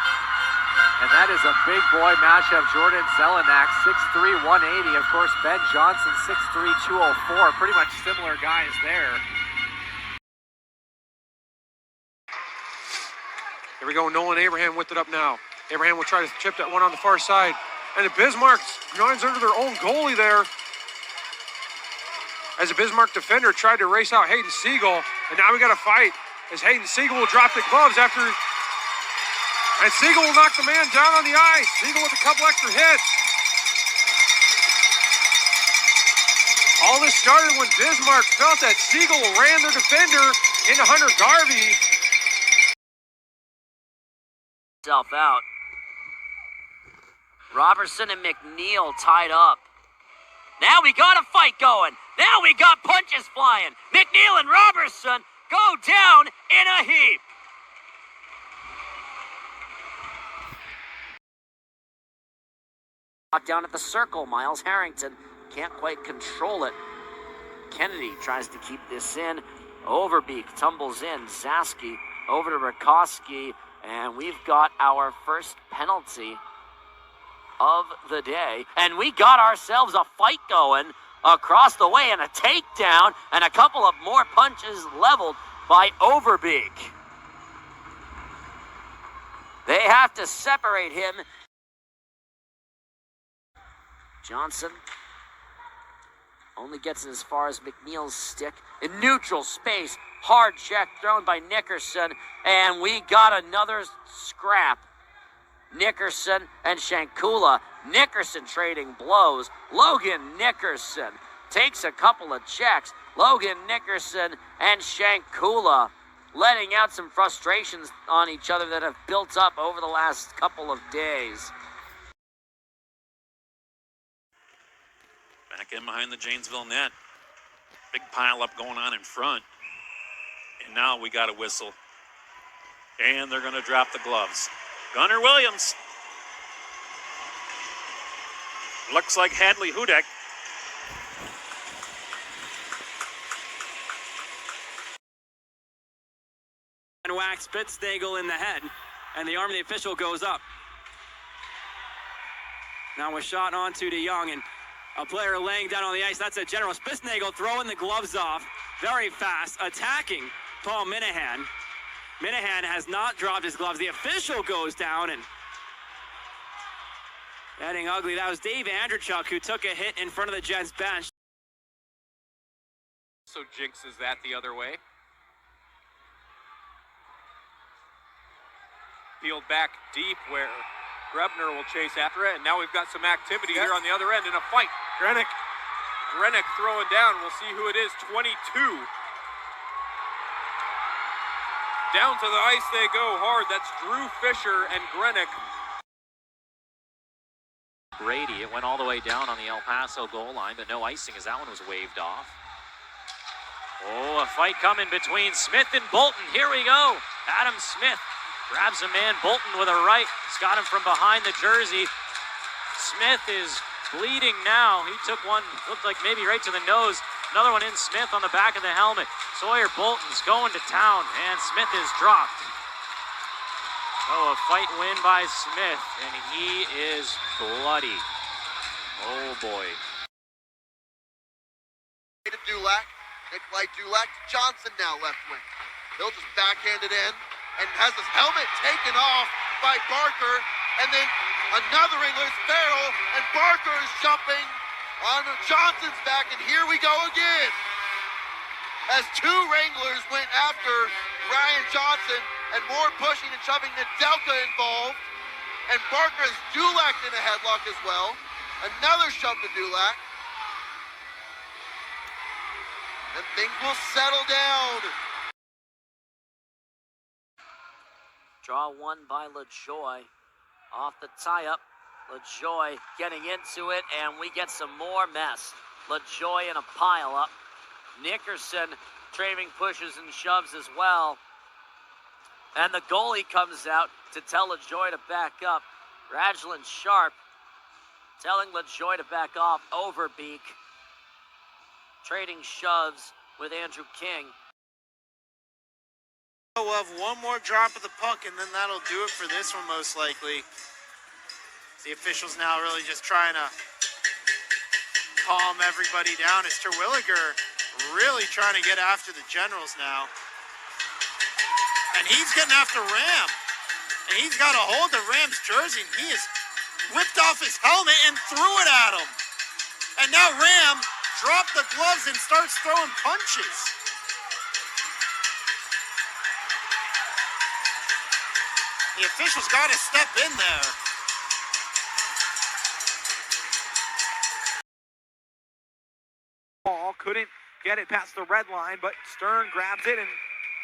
And that is a big boy matchup. Jordan Zelenak, 6'3", 180. Of course, Ben Johnson, 6'3", 204. Pretty much similar guys there. Here we go, Nolan Abraham with it up now. Abraham will try to chip that one on the far side. And the Bismarck runs under their own goalie there. As a Bismarck defender tried to race out Hayden Siegel. And now we got a fight as Hayden Siegel will drop the gloves after. And Siegel will knock the man down on the ice. Siegel with a couple extra hits. All this started when Bismarck felt that Siegel ran their defender into Hunter Garvey. Out. Robertson and McNeil tied up. Now we got a fight going. Now we got punches flying. McNeil and Robertson go down in a heap. Down at the circle, Miles Harrington can't quite control it. Kennedy tries to keep this in. Overbeek tumbles in. Zaski over to Rakowski. And we've got our first penalty of the day. And we got ourselves a fight going across the way and a takedown and a couple of more punches leveled by Overbeek. They have to separate him. Johnson only gets as far as McNeil's stick in neutral space. Hard check thrown by Nickerson, and we got another scrap. Nickerson and Shankula. Nickerson trading blows. Logan Nickerson takes a couple of checks. Logan Nickerson and Shankula letting out some frustrations on each other that have built up over the last couple of days. Back in behind the Janesville net. Big pile up going on in front. And now we got a whistle. And they're going to drop the gloves. Gunnar Williams. Looks like Hadley Hudek. And whacks Spitznagel in the head. And the arm of the official goes up. Now a shot onto DeYoung, and a player laying down on the ice. That's a general. Spitznagel throwing the gloves off very fast, attacking Paul Minahan. Minahan has not dropped his gloves. The official goes down and getting ugly. That was Dave Andrechuk who took a hit in front of the Jets bench. So jinxes that the other way. Peeled back deep where Grebner will chase after it, and now we've got some activity here on the other end in a fight. Grenick Grenick throwing down. We'll see who it is. 22. Down to the ice they go hard. That's Drew Fisher and Grenick. Brady, it went all the way down on the El Paso goal line, but no icing as that one was waved off. Oh, a fight coming between Smith and Bolton. Here we go. Adam Smith grabs a man. Bolton with a right. He's got him from behind the jersey. Smith is bleeding now. He took one, looked like maybe right to the nose. Another one in Smith on the back of the helmet. Sawyer Bolton's going to town, and Smith is dropped. Oh, a fight win by Smith, and he is bloody. Oh, boy. Dulac. Nikolai Dulac to Johnson now, left wing. He'll just backhand it in and has his helmet taken off by Barker. And then another English Farrell, and Barker is jumping on Johnson's back, and here we go again. As two Wranglers went after Ryan Johnson, and more pushing and shoving than Delta involved. And Barker has Dulac in a headlock as well. Another shove to Dulac. And things will settle down. Draw one by LaJoy. Off the tie-up. LaJoy getting into it, and we get some more mess. LaJoy in a pile-up. Nickerson trading pushes and shoves as well. And the goalie comes out to tell LaJoy to back up. Raglan Sharp telling LaJoy to back off. Overbeek trading shoves with Andrew King. We'll have one more drop of the puck, and then that'll do it for this one, most likely. The officials now really just trying to calm everybody down. As Terwilliger really trying to get after the Generals now. And he's getting after Ram. And he's got a hold of Ram's jersey, and he has ripped off his helmet and threw it at him. And now Ram dropped the gloves and starts throwing punches. The officials got to step in there. Ball couldn't get it past the red line, but Stern grabs it and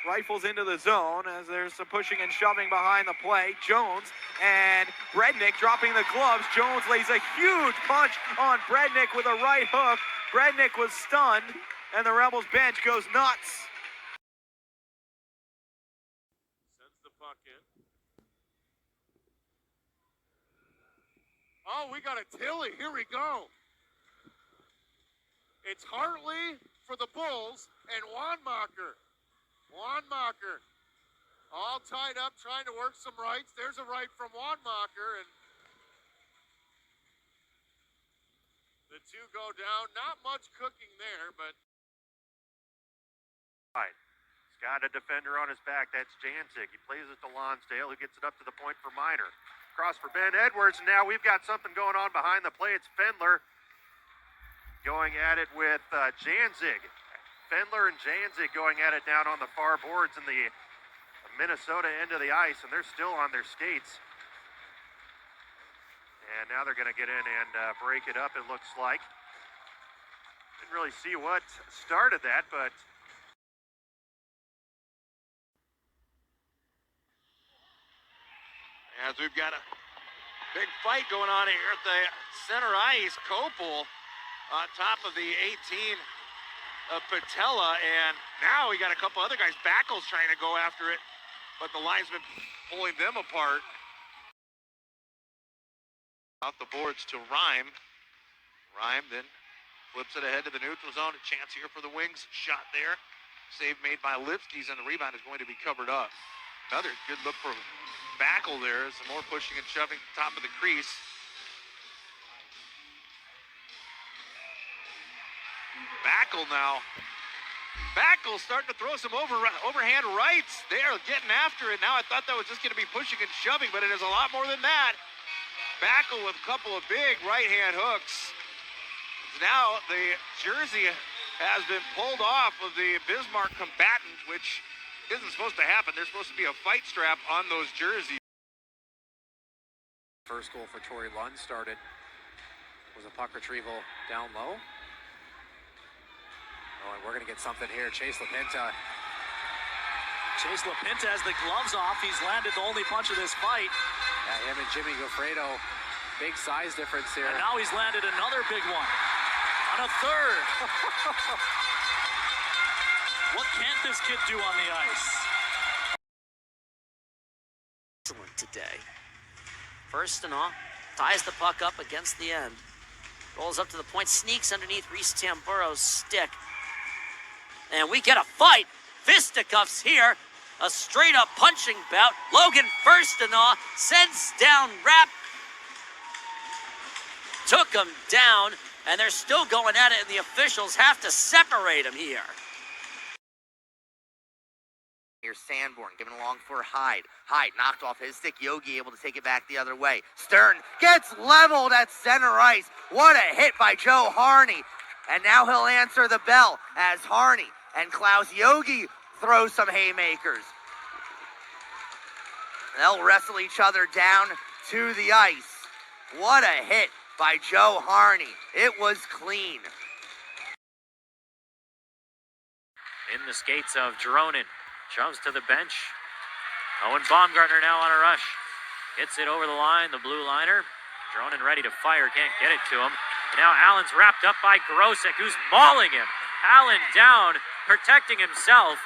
rifles into the zone as there's some pushing and shoving behind the play. Jones and Brednick dropping the gloves. Jones lays a huge punch on Brednick with a right hook. Brednick was stunned, and the Rebels bench goes nuts. Sends the puck in. Oh, we got a Tilly. Here we go. It's Hartley for the Bulls and Wanmacher. Wanmacher all tied up, trying to work some rights. There's a right from Wanmacher, and the two go down. Not much cooking there, but Right. He's got a defender on his back. That's Janzig. He plays it to Lonsdale, who gets it up to the point for Minor. Cross for Ben Edwards, and now we've got something going on behind the play. It's Fendler going at it with Janzig. Fendler and Janzig going at it down on the far boards in the Minnesota end of the ice, and they're still on their skates. And now they're going to get in and break it up, it looks like. Didn't really see what started that, but As we've got a big fight going on here at the center ice. Kopel on top of the 18 of Patella, and now we got a couple other guys. Backel's trying to go after it, but the linesman pulling them apart. Off the boards to Rhyme. Rhyme then flips it ahead to the neutral zone. A chance here for the Wings. Shot there. Save made by Lipskis, and the rebound is going to be covered up. Another good look for Backel there. Some more pushing and shoving top of the crease. Backel now. Backel starting to throw some overhand rights. They're getting after it. Now I thought that was just going to be pushing and shoving, but it is a lot more than that. Backel with a couple of big right-hand hooks. Now the jersey has been pulled off of the Bismarck combatant, which isn't supposed to happen. There's supposed to be a fight strap on those jerseys. First goal for Torrey Lund started was a puck retrieval down low. Oh, and we're going to get something here. Chase LaPinta. Chase LaPinta has the gloves off. He's landed the only punch of this fight. Yeah, him and Jimmy Goffredo, big size difference here. And now he's landed another big one on a third. What can't this kid do on the ice? Excellent today. First and all, ties the puck up against the end. Rolls up to the point, sneaks underneath Reese Tamburo's stick. And we get a fight. Fisticuffs here. A straight-up punching bout. Logan Firstenaw sends down Rapp. Took him down, and they're still going at it, and the officials have to separate him here. Here's Sanborn giving along for Hyde. Hyde knocked off his stick. Yogi able to take it back the other way. Stern gets leveled at center ice. What a hit by Joe Harney. And now he'll answer the bell as Harney and Klaus Yogi throw some haymakers. They'll wrestle each other down to the ice. What a hit by Joe Harney. It was clean. In the skates of Dronin. Shoves to the bench. Owen Baumgartner now on a rush. Hits it over the line, the blue liner. Dronin ready to fire, can't get it to him. And now Allen's wrapped up by Grosek, who's mauling him. Allen down, protecting himself.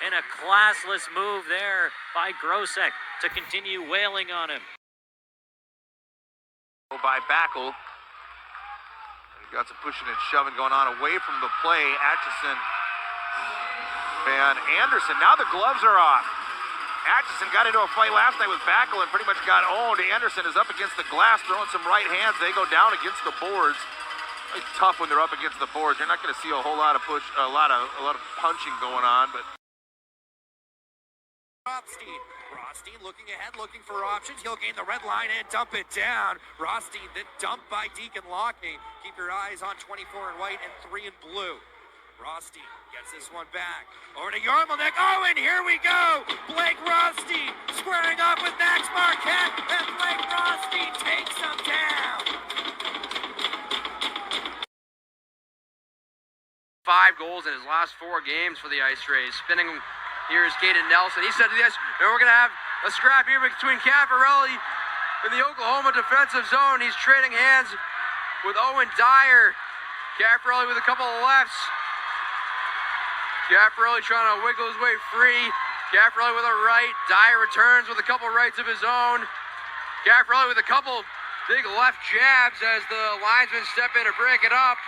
And a classless move there by Grosek to continue wailing on him. By Backel. We've got some pushing and shoving going on away from the play. Atchison and Anderson. Now the gloves are off. Atchison got into a fight last night with Backel and pretty much got owned. Anderson is up against the glass, throwing some right hands. They go down against the boards. It's tough when they're up against the boards. You're not going to see a whole lot of push, a lot of punching going on, but. Rothstein looking ahead, looking for options. He'll gain the red line and dump it down. Rothstein then dumped by Deacon Lockney. Keep your eyes on 24 in white and 3 in blue. Rothstein gets this one back. Over to Yarmelnik. Oh, and here we go. Blake Rothstein squaring off with Max Marquette. And Blake Rothstein takes him down. 5 goals in his last 4 games for the Ice Rays. Spinning here is Caden Nelson. He said to this, we're going to have a scrap here between Caffarelli in the Oklahoma defensive zone. He's trading hands with Owen Dyer. Caffarelli with a couple of lefts. Caffarelli trying to wiggle his way free. Caffarelli with a right. Dyer returns with a couple rights of his own. Caffarelli with a couple big left jabs as the linesmen step in to break it up.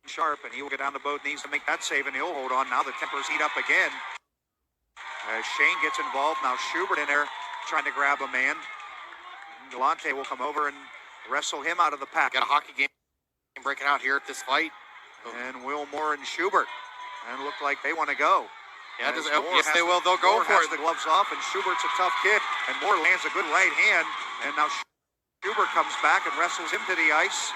Sharp, and he will get down the boat, needs to make that save, and he'll hold on. Now the tempers heat up again. Shane gets involved. Now Schubert in there trying to grab a man. Galante will come over and wrestle him out of the pack. Got a hockey game breaking out here at this fight. And Wilmore and Schubert. And look like they want to go. Yeah, yes, they will. They'll go for it. The gloves off, and Schubert's a tough kid. And Moore lands a good right hand. And now Schubert comes back and wrestles him to the ice.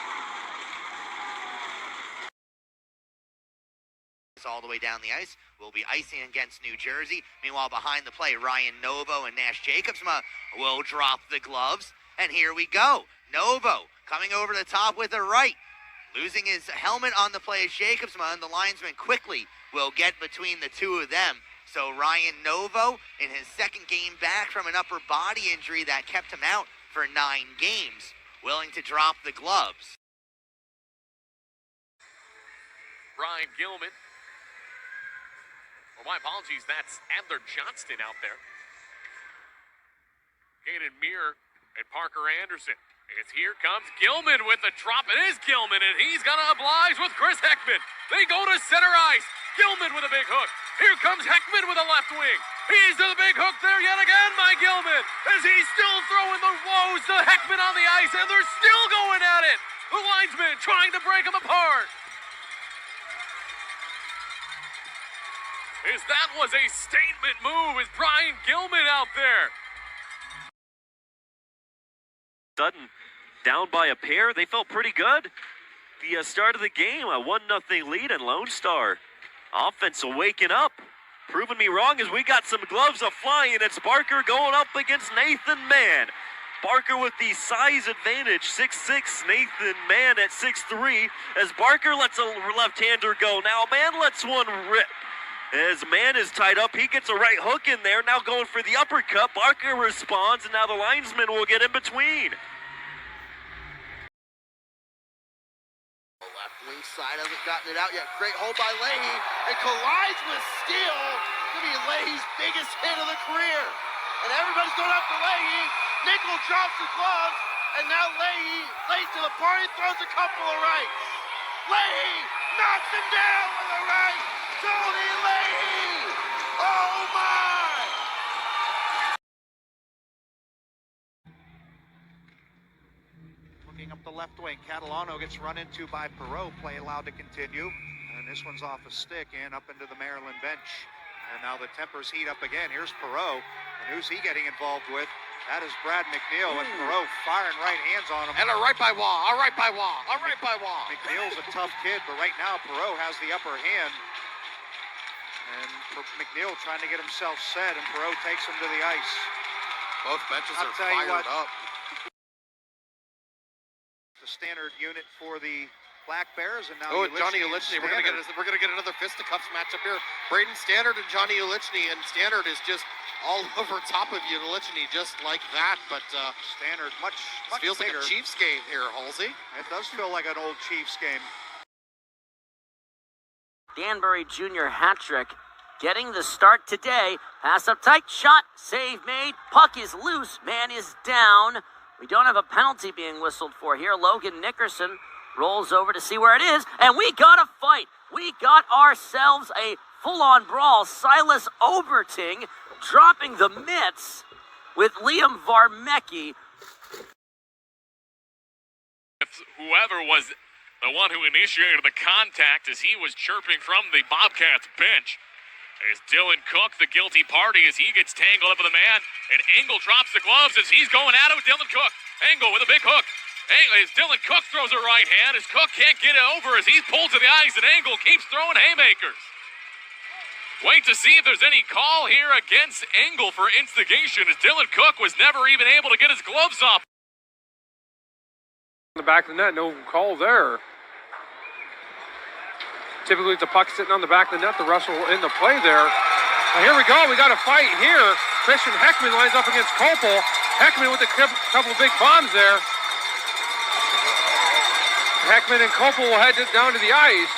All the way down the ice will be icing against New Jersey. Meanwhile, behind the play, Ryan Novo and Nash Jacobsma will drop the gloves. And here we go. Novo coming over the top with a right. Losing his helmet on the play is Jacobsma, and the linesman quickly will get between the two of them. So Ryan Novo, in his second game back from an upper body injury that kept him out for 9 games, willing to drop the gloves. Ryan Gilman. My apologies, that's Adler Johnston out there. Caden Muir and Parker Anderson. Here comes Gilman with the drop. It is Gilman, and he's going to oblige with Chris Heckman. They go to center ice. Gilman with a big hook. Here comes Heckman with a left wing. He's to the big hook there yet again by Gilman, as he's still throwing the woes to Heckman on the ice, and they're still going at it. The linesman trying to break them apart. As that was a statement move, is Brian Gilman out there. Sudden, down by a pair, they felt pretty good. The start of the game, a 1-0 lead, and Lone Star offense waking up. Proving me wrong as we got some gloves a-flying. It's Barker going up against Nathan Mann. Barker with the size advantage, 6'6", Nathan Mann at 6'3", as Barker lets a left-hander go. Now Mann lets one rip. As Mann is tied up, he gets a right hook in there, now going for the uppercut. Barker responds, and now the linesman will get in between. Left wing side hasn't gotten it out yet. Great hold by Leahy, and collides with Steele. Gonna be Leahy's biggest hit of the career. And everybody's going after Leahy. Nickel drops the gloves, and now Leahy, late to the party, throws a couple of rights. Leahy knocks him down with a right. Tony Leahy! Oh my! Looking up the left wing, Catalano gets run into by Perot. Play allowed to continue. And this one's off a stick and up into the Maryland bench. And now the tempers heat up again. Here's Perot. And who's he getting involved with? That is Brad McNeil. And Perot firing right hands on him. And a right by Wall, a right by Wall, a right by Wall. McNeil's a tough kid, but right now Perot has the upper hand. And McNeil trying to get himself set, and Perot takes him to the ice. Both benches I'll are tell you fired what, up. The standard unit for the Black Bears, and now Johnny Ulichny. We're gonna get another Fisticuffs matchup here. Braden Standard and Johnny Ulichny, and Standard is just all over top of you, Ulichny, just like that. But Standard much feels bigger. like a Chiefs game here, Halsey. It does feel like an old Chiefs game. Danbury Jr. hat trick, getting the start today. Pass up tight, shot, save made. Puck is loose, man is down. We don't have a penalty being whistled for here. Logan Nickerson rolls over to see where it is, and we got a fight. We got ourselves a full-on brawl. Silas Oberting dropping the mitts with Liam Varmecki. Whoever was the one who initiated the contact as he was chirping from the Bobcats bench. As Dylan Cook, the guilty party, as he gets tangled up with a man, and Engel drops the gloves as he's going at it with Dylan Cook. Engel with a big hook. As Dylan Cook throws a right hand, as Cook can't get it over as he's pulled to the ice, and Engel keeps throwing haymakers. Wait to see if there's any call here against Engel for instigation, as Dylan Cook was never even able to get his gloves off. In the back of the net, no call there. Typically, the puck sitting on the back of the net, the Russell in the play there. Now, here we go. We got a fight here. Christian Heckman lines up against Kopel. Heckman with a couple big bombs there. Heckman and Kopel will head down to the ice.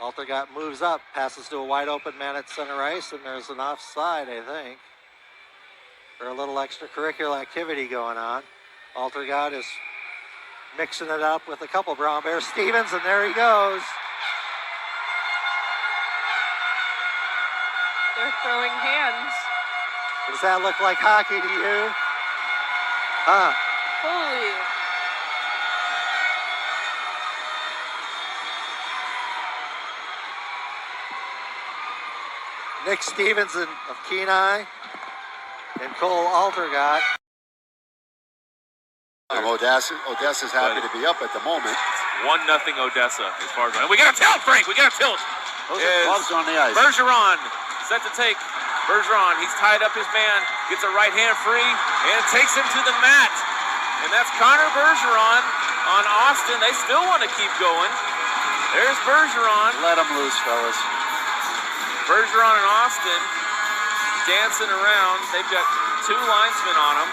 Altergat moves up, passes to a wide open man at center ice, and there's an offside, I think, for a little extracurricular activity going on. Altergat is mixing it up with a couple Brown Bears. Stevens, and there he goes. They're throwing hands. Does that look like hockey to you? Huh? Holy. Nick Stevens of Kenai and Cole Altergat. Odessa's happy to be up at the moment. 1-0 Odessa as far as. And we got a tilt, Frank. We got a tilt. Those are gloves on the ice. Bergeron set to take. Bergeron, he's tied up his man, gets a right hand free, and takes him to the mat. And that's Connor Bergeron on Austin. They still want to keep going. There's Bergeron. Let him loose, fellas. Bergeron and Austin dancing around. They've got two linesmen on them.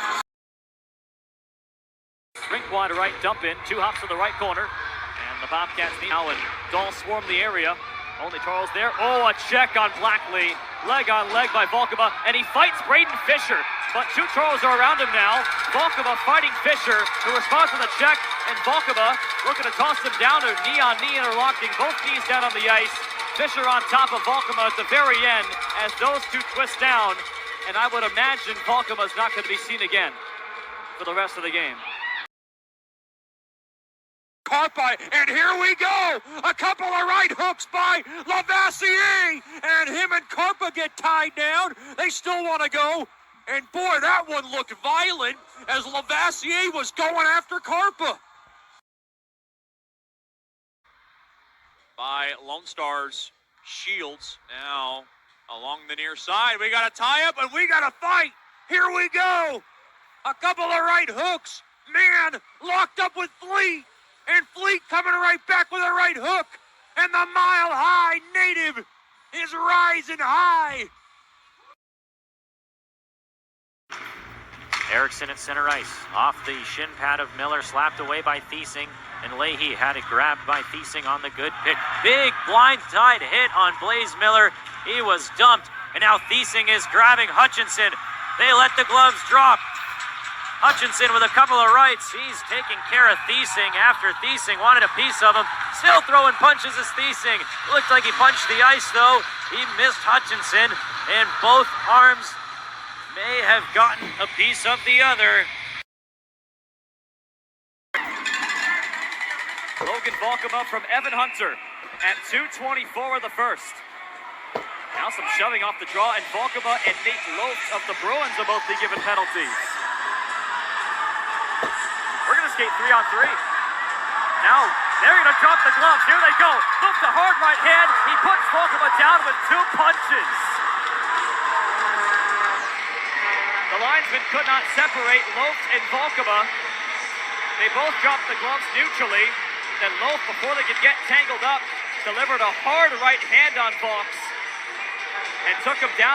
Rink wide right, dump in, 2 hops to the right corner. And the Bobcats now, and Dahl swarm the area. Only Charles there. Oh, a check on Blackley. Leg on leg by Volkova, and he fights Braden Fisher. But 2 Charles are around him now. Volkova fighting Fisher, who responds with a check, and Volkova looking to toss him down to knee-on-knee interlocking, both knees down on the ice. Fisher on top of Volkova at the very end as those 2 twist down. And I would imagine Volkova's not going to be seen again for the rest of the game. Caught by, and here we go! A couple of right hooks by Lavassier, and him and Karpa get tied down. They still want to go, and boy, that one looked violent as Lavassier was going after Karpa. By Lone Stars, Shields now Along the near side, we got a tie-up, and we got a fight. Here we go. A couple of right hooks. Man locked up with Fleet, and Fleet coming right back with a right hook. And the Mile High native is rising high. Erickson at center ice. Off the shin pad of Miller, slapped away by Thiesing. And Leahy had it grabbed by Thiesing on the good pick. Big blindside hit on Blaze Miller. He was dumped. And now Thiesing is grabbing Hutchinson. They let the gloves drop. Hutchinson with a couple of rights. He's taking care of Thiesing after Thiesing wanted a piece of him. Still throwing punches as Thiesing. Looked like he punched the ice though. He missed Hutchinson, and both arms may have gotten a piece of the other. Logan Volkema from Evan Hunter at 2:24 of the first. Now some shoving off the draw, and Volkema and Nate Loaf of the Bruins will both be given penalties. We're going to skate 3-on-3. Now they're going to drop the gloves. Here they go. Loaf to hard right hand. He puts Volkema down with 2 punches. The linesmen could not separate Loaf and Volkema. They both dropped the gloves neutrally. Then Loaf, before they could get tangled up, delivered a hard right hand on Fox and took him down.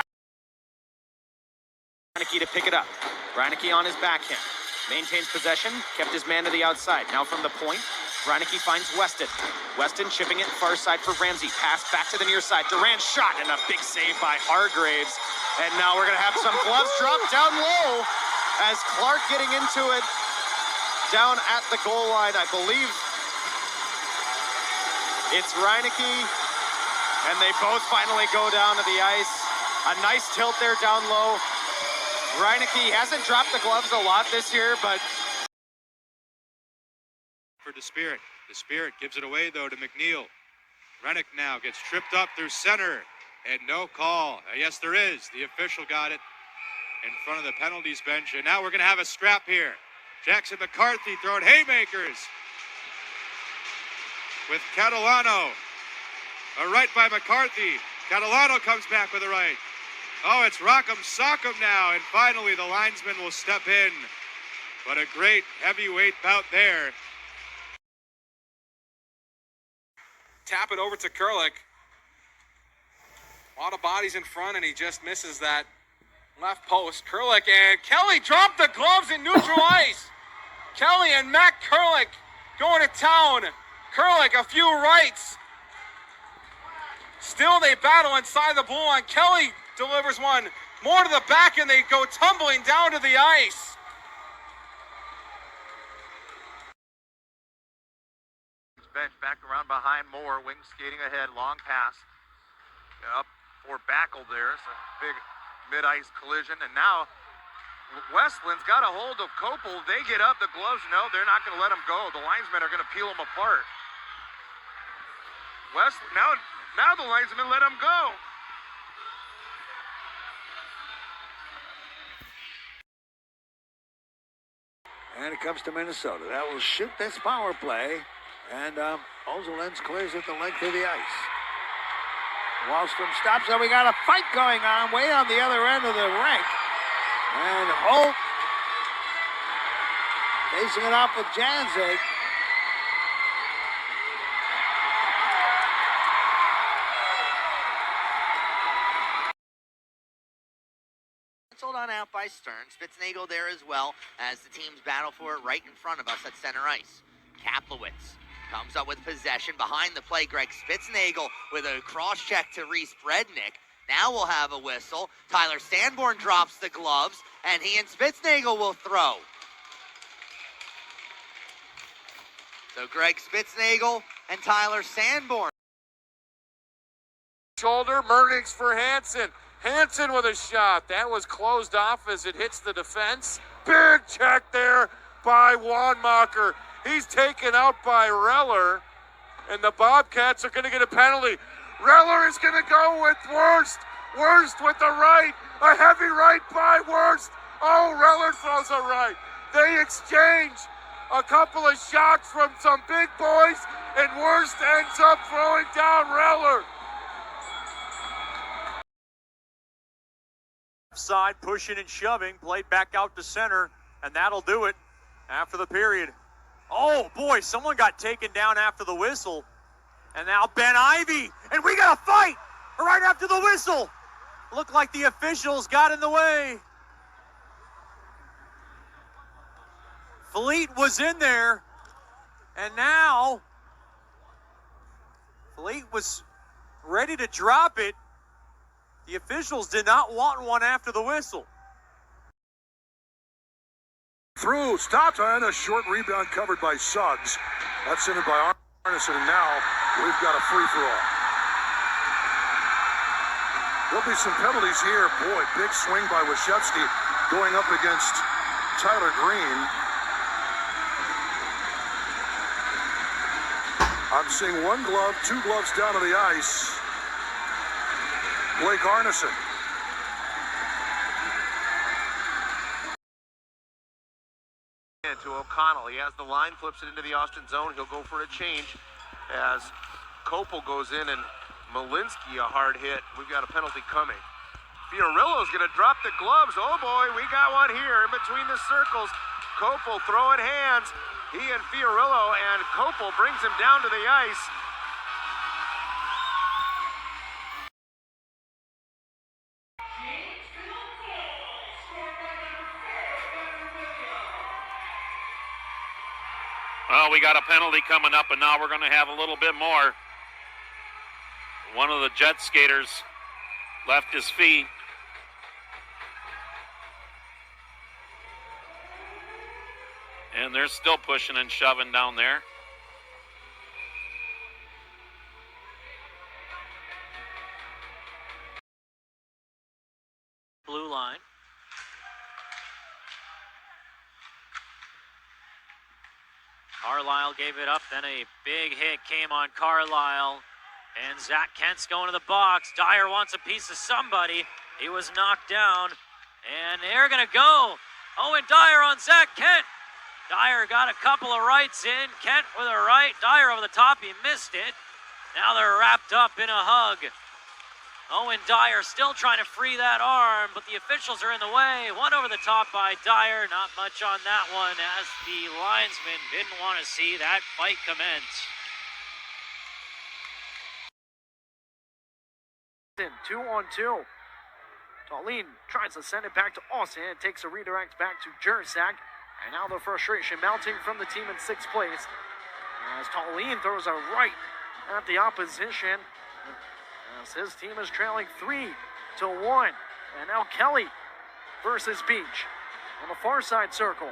Reineke to pick it up. Reineke on his backhand. Maintains possession, kept his man to the outside. Now from the point, Reineke finds Weston. Weston chipping it far side for Ramsey. Pass back to the near side. Durant shot, and a big save by Hargraves. And now we're going to have some gloves drop down low as Clark getting into it down at the goal line. I believe it's Reineke, and they both finally go down to the ice. A nice tilt there down low. Reineke hasn't dropped the gloves a lot this year, but for the Spirit. The Spirit gives it away, though, to McNeil. Rennick now gets tripped up through center, and no call. Yes, there is. The official got it in front of the penalties bench, and now we're going to have a scrap here. Jackson McCarthy throwing haymakers with Catalano. A right by McCarthy. Catalano comes back with a right. Oh, it's Rock'em Sock'em now, and finally the linesman will step in. But a great heavyweight bout there. Tap it over to Kurlik. A lot of bodies in front, and he just misses that left post. Kurlik and Kelly dropped the gloves in neutral ice. Kelly and Matt Kurlik going to town. Kurlik a few rights. Still they battle inside the blue line. Kelly delivers one more to the back, and they go tumbling down to the ice. Bench back around behind Moore. Wing skating ahead. Long pass. Up for Backel there. It's a big mid-ice collision. And now Westland's got a hold of Kopel. They get up. The gloves, no, they're not going to let him go. The linesmen are going to peel him apart. Now the linesmen let him go. And it comes to Minnesota. That will shoot this power play. And Ozelens clears it the length of the ice. Wallstrom stops, and we got a fight going on way on the other end of the rink. And Holt facing it off with Janzig. Sold on out by Stern. Spitznagel there as well as the teams battle for it right in front of us at center ice. Kaplowitz comes up with possession behind the play. Greg Spitznagel with a cross check to Reese Brednick. Now we'll have a whistle. Tyler Sanborn drops the gloves, and he and Spitznagel will throw. So Greg Spitznagel and Tyler Sanborn. Shoulder, Murnix for Hansen. Hansen with a shot. That was closed off as it hits the defense. Big check there by Wanmacher. He's taken out by Reller, and the Bobcats are going to get a penalty. Reller is going to go with Worst. Worst with the right. A heavy right by Worst. Oh, Reller throws a right. They exchange a couple of shots from some big boys, and Worst ends up throwing down Reller. side, pushing and shoving, played back out to center, and that'll do it after the period. Oh boy, someone got taken down after the whistle. And now Ben Ivy, and we got a fight right after the whistle. Looked like the officials got in the way. Fleet was in there, and now Fleet was ready to drop it. The officials did not want one after the whistle. Through, stopped, and a short rebound covered by Suggs. That's centered by Arneson, and now we've got a free-for-all. There'll be some penalties here. Boy, big swing by Wyshevsky going up against Tyler Green. I'm seeing one glove, two gloves down to the ice. Blake Arneson. To O'Connell. He has the line, flips it into the Austin zone. He'll go for a change as Kopel goes in and Malinsky a hard hit. We've got a penalty coming. Fiorillo's going to drop the gloves. Oh boy, we got one here in between the circles. Kopel throwing hands. He and Fiorillo, and Kopel brings him down to the ice. Well, we got a penalty coming up, and now we're going to have a little bit more. One of the Jet skaters left his feet. And they're still pushing and shoving down there. Blue line. Carlisle gave it up, then a big hit came on Carlisle, and Zach Kent's going to the box. Dyer wants a piece of somebody. He was knocked down, and they're going to go. Owen Dyer on Zach Kent. Dyer got a couple of rights in. Kent with a right. Dyer over the top. He missed it. Now they're wrapped up in a hug. Owen Dyer still trying to free that arm, but the officials are in the way. One over the top by Dyer. Not much on that one, as the linesman didn't want to see that fight commence. 2-on-2. Tallene tries to send it back to Austin. It takes a redirect back to Jersak. And now the frustration mounting from the team in sixth place, as Tallene throws a right at the opposition, as his team is trailing 3-1. And now Kelly versus Beach on the far side circle.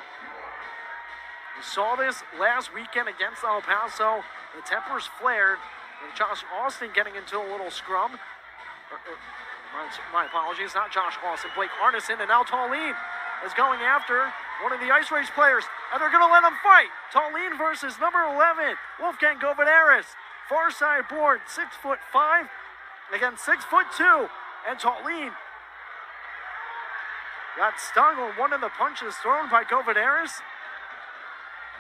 We saw this last weekend against El Paso. The tempers flared, and Josh Austin getting into a little scrum. My apologies, not Josh Austin, Blake Arneson, and now Tallene is going after one of the Ice Race players, and they're going to let him fight. Tallene versus number 11, Wolfgang Govidaris. Far side board, 6'5", against 6'2", and Tallene got stung on one of the punches thrown by Govidaris.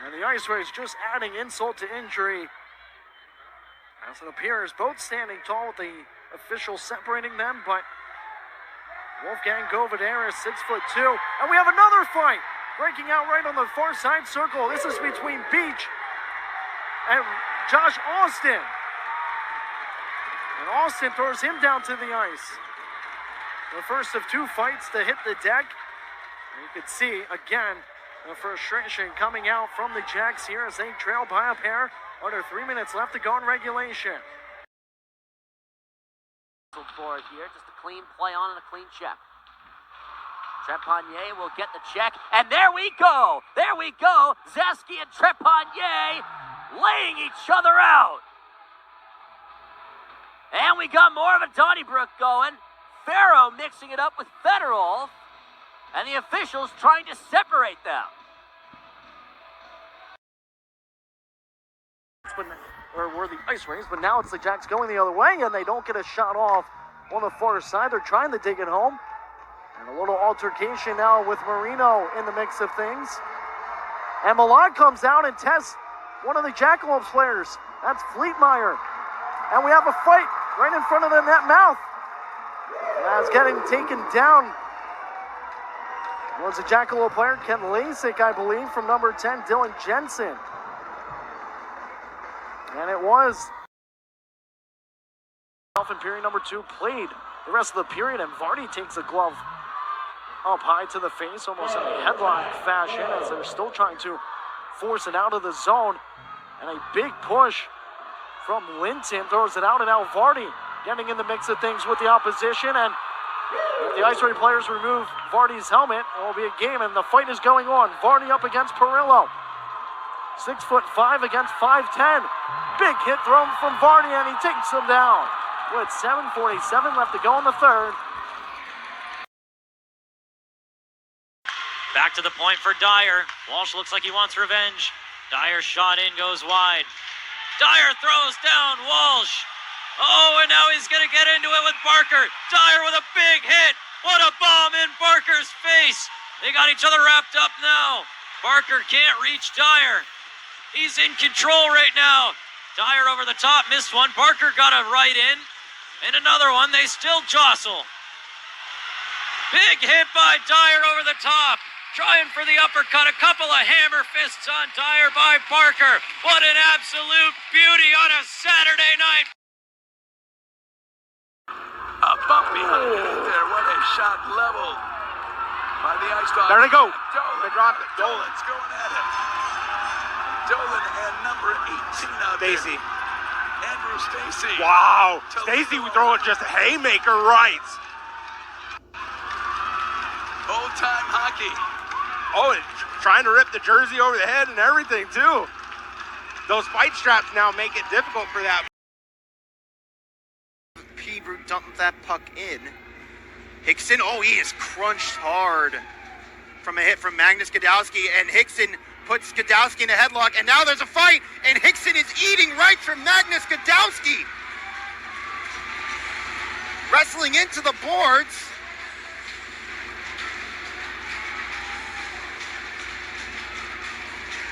And the Ice Race just adding insult to injury, as it appears both standing tall with the official separating them, but Wolfgang Govidaris, 6'2", and we have another fight breaking out right on the far side circle. This is between Beach and Josh Austin, and Austin throws him down to the ice. The first of two fights to hit the deck. And you can see again the frustration coming out from the Jacks here as they trail by a pair. Under 3 minutes left to go in regulation. For it here, just a clean play on and a clean check. Trepanier will get the check, and there we go! There we go! Zeski and Trepanier laying each other out. And we got more of a Donnybrook going. Farrow mixing it up with Federal, and the officials trying to separate them. Or were the Ice Rays, but now it's the Jacks going the other way, and they don't get a shot off on the far side. They're trying to dig it home. And a little altercation now with Marino in the mix of things. And Milan comes out and tests one of the Jackalopes players. That's Fleetmeyer. And we have a fight right in front of the net mouth. As getting taken down was a Jackalope player, Ken Lasik, I believe, from number 10, Dylan Jensen. And it was. In period number 2 played the rest of the period, and Vardy takes a glove up high to the face, almost in a headlock fashion, as they're still trying to force it out of the zone. And a big push from Linton throws it out, and now Vardy getting in the mix of things with the opposition. And if the Ice Hockey players remove Vardy's helmet, it will be a game, and the fight is going on. Vardy up against Perillo. 6'5" against 5'10". Big hit thrown from Vardy, and he takes him down with 7:47 left to go in the third. Back to the point for Dyer. Walsh looks like he wants revenge. Dyer shot in, goes wide. Dyer throws down Walsh. Oh, and now he's going to get into it with Barker. Dyer with a big hit. What a bomb in Barker's face. They got each other wrapped up now. Barker can't reach Dyer. He's in control right now. Dyer over the top, missed one. Barker got a right in. And another one, they still jostle. Big hit by Dyer over the top. Trying for the uppercut, a couple of hammer fists on Dyer by Barker. What an absolute beauty on a Saturday night. A bump behind it there. What a shot leveled by the Ice Dogs. There they go. Dolan. They dropped it. Dolan's going at it. Dolan and number 18 out Stacy. there. Andrew Stacy. Wow. Stacy would throw it just a haymaker right. Old-time hockey. Oh, and trying to rip the jersey over the head and everything, too. Those fight straps now make it difficult for that. P-Root dumped that puck in. Hickson, oh, he is crunched hard from a hit from Magnus Gadowski, and Hickson puts Gadowski in a headlock, and now there's a fight, and Hickson is eating right from Magnus Gadowski. Wrestling into the boards.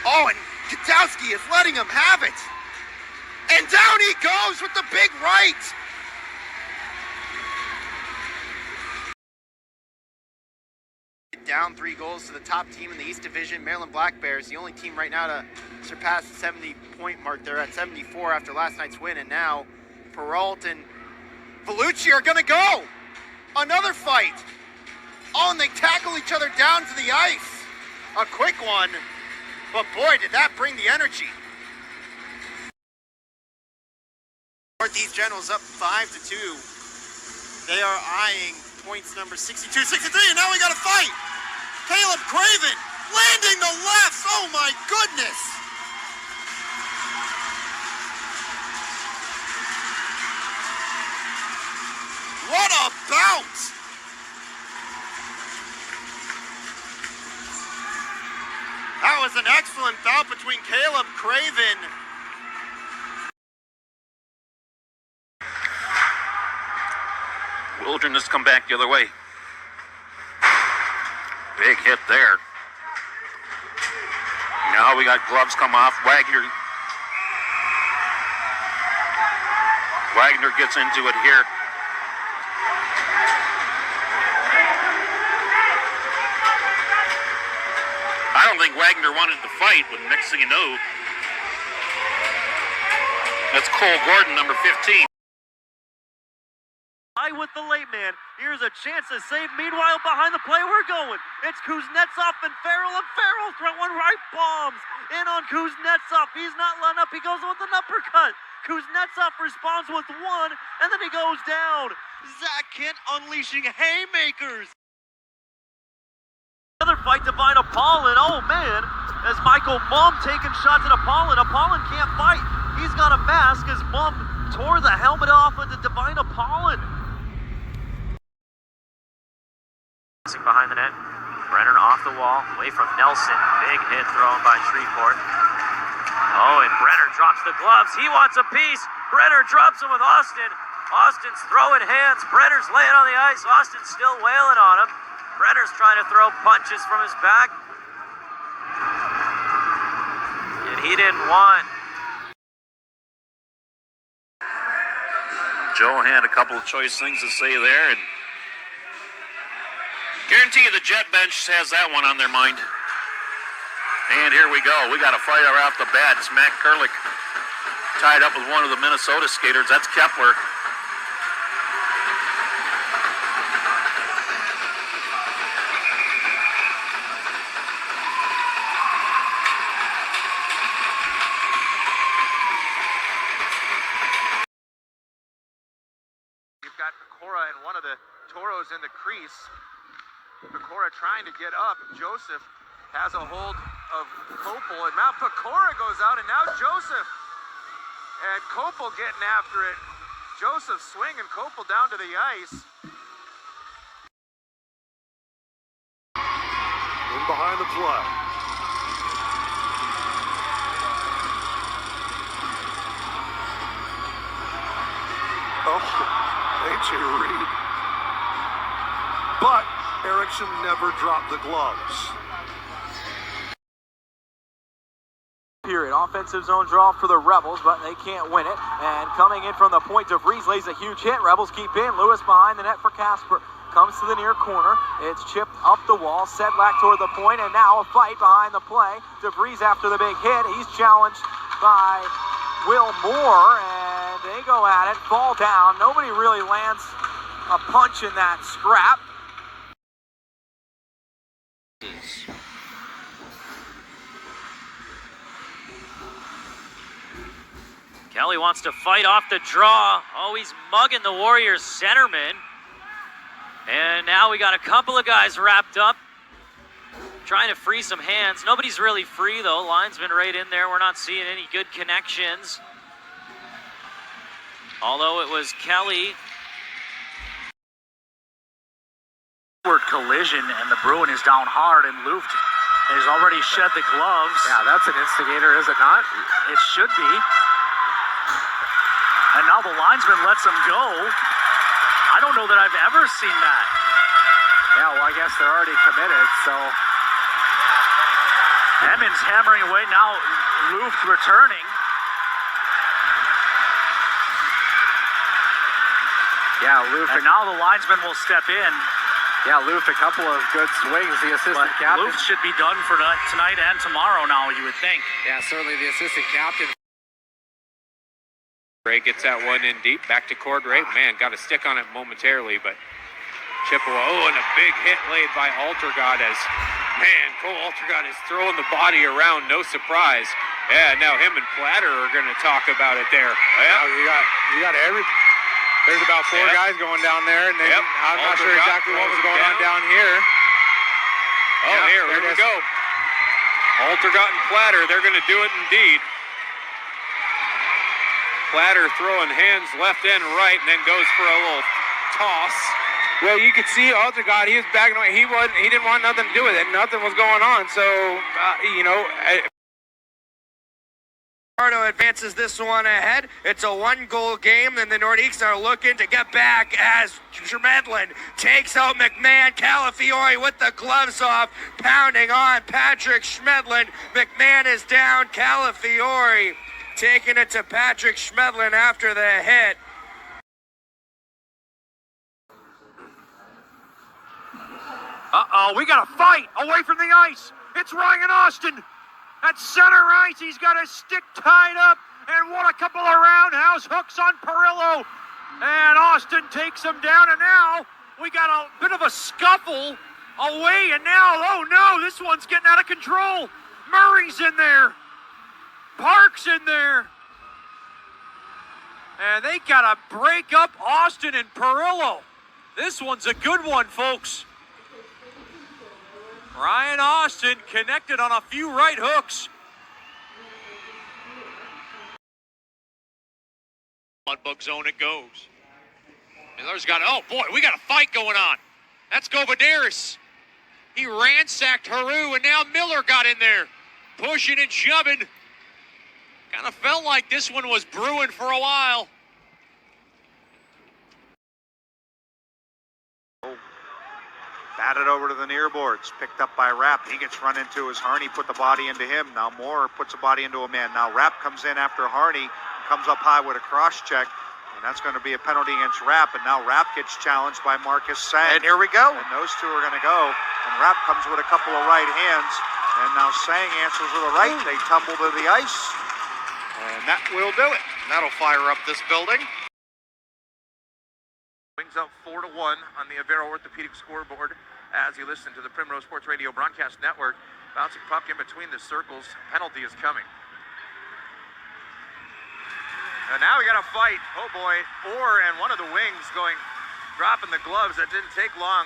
Oh, and Gadowski is letting him have it. And down he goes with the big right. Down 3 goals to the top team in the East Division, Maryland Black Bears, the only team right now to surpass the 70-point mark. They're at 74 after last night's win, and now Peralt and Vellucci are going to go. Another fight. Oh, and they tackle each other down to the ice. A quick one, but boy, did that bring the energy. Northeast Generals up 5-2. They are eyeing points number 62, 63, and now we got a fight. Caleb Craven landing the lefts. Oh my goodness. What a bounce. That was an excellent bout between Caleb Craven. Wilderness come back the other way. Big hit there. Now we got gloves come off. Wagner gets into it here. I don't think Wagner wanted to fight, but next thing you know, that's Cole Gordon, number 15. With the late man, here's a chance to save. Meanwhile, behind the play, we're going. It's Kuznetsov and Farrell throwing right bombs in on Kuznetsov. He's not letting up. He goes with an uppercut. Kuznetsov responds with one, and then he goes down. Zach Kent unleashing haymakers. Another fight to find Apollon. Oh man, as Michael Mum taking shots at Apollon. Apollon can't fight. He's got a mask as Mum tore the helmet off of the Divine Apollon. Behind the net, Brenner off the wall, away from Nelson. Big hit thrown by Shreveport. Oh, and Brenner drops the gloves. He wants a piece. Brenner drops him with Austin. Austin's throwing hands. Brenner's laying on the ice. Austin's still wailing on him. Brenner's trying to throw punches from his back. And he didn't want. Joe had a couple of choice things to say there, and Guarantee you the Jet bench has that one on their mind. And here we go. We got a fight right off the bat. It's Matt Kurlik tied up with one of the Minnesota skaters. That's Kepler. You've got Pecora and one of the Toros in the crease. Pecora trying to get up. Joseph has a hold of Kopel, and now Pecora goes out, and now Joseph and Kopel getting after it. Joseph swinging Kopel down to the ice. In behind the play. Oh, A.J. Reed. But Erickson never dropped the gloves. Period. Offensive zone draw for the Rebels, but they can't win it. And coming in from the point, DeVries lays a huge hit. Rebels keep in. Lewis behind the net for Casper. Comes to the near corner. It's chipped up the wall. Sedlak toward the point, and now a fight behind the play. DeVries after the big hit. He's challenged by Will Moore, and they go at it. Fall down. Nobody really lands a punch in that scrap. Kelly wants to fight off the draw. Oh, he's mugging the Warriors centerman. And now we got a couple of guys wrapped up, trying to free some hands. Nobody's really free, though. Linesman right in there. We're not seeing any good connections. Although it was Kelly. Collision, and the Bruin is down hard, and Luft has already shed the gloves. Yeah, that's an instigator, is it not? It should be. And now the linesman lets him go. I don't know that I've ever seen that. Yeah, well, I guess they're already committed, so. Emmons hammering away. Now Luft returning. Yeah, Luft. And now the linesman will step in. Yeah, Luft, a couple of good swings. The assistant captain. Luft should be done for tonight and tomorrow now, you would think. Yeah, certainly the assistant captain. Ray gets that one in deep, back to Cordray. Man, got a stick on it momentarily, but Chippewa. Oh, and a big hit laid by Altergod as, man, Cole Altergod is throwing the body around, no surprise. Yeah, now him and Platter are going to talk about it there. Yeah, you got there's about four guys going down there, and then I'm not sure exactly what was going on down here. Oh, here we go. Altergod and Platter, they're going to do it indeed. Platter throwing hands left and right, and then goes for a little toss. Well, you could see Altergod, he was backing away. He didn't want nothing to do with it. Nothing was going on. So, Ricardo advances this one ahead. It's a one-goal game, and the Nordiques are looking to get back as Schmedlin takes out McMahon. Calafiore with the gloves off, pounding on Patrick Schmedlin. McMahon is down. Calafiore taking it to Patrick Schmedlin after the hit. Uh-oh, we got a fight away from the ice. It's Ryan Austin. At center ice, he's got his stick tied up, and what a couple of roundhouse hooks on Perillo. And Austin takes him down, and now we got a bit of a scuffle away, and now, oh no, this one's getting out of control. Murray's in there. Park's in there. And they got to break up Austin and Perillo. This one's a good one, folks. Ryan Austin connected on a few right hooks. Mudbug zone it goes. Miller's got, oh boy, we got a fight going on. That's Govadaris. He ransacked Haru, and now Miller got in there. Pushing and shoving. Kind of felt like this one was brewing for a while. Batted over to the near boards, picked up by Rapp. He gets run into as Harney put the body into him. Now Moore puts a body into a man. Now Rapp comes in after Harney, comes up high with a cross check, and And that's going to be a penalty against Rapp, and now Rapp gets challenged by Marcus Sang. And here we go. And those two are going to go. And Rapp comes with a couple of right hands. And now Sang answers with a right. They tumble to the ice. And that will do it. And that'll fire up this building. Wings up 4-1 on the Avero Orthopedic scoreboard as you listen to the Primrose Sports Radio Broadcast Network. Bouncing puck in between the circles. Penalty is coming. And now we got a fight. Oh boy. Orr and one of the wings dropping the gloves. That didn't take long.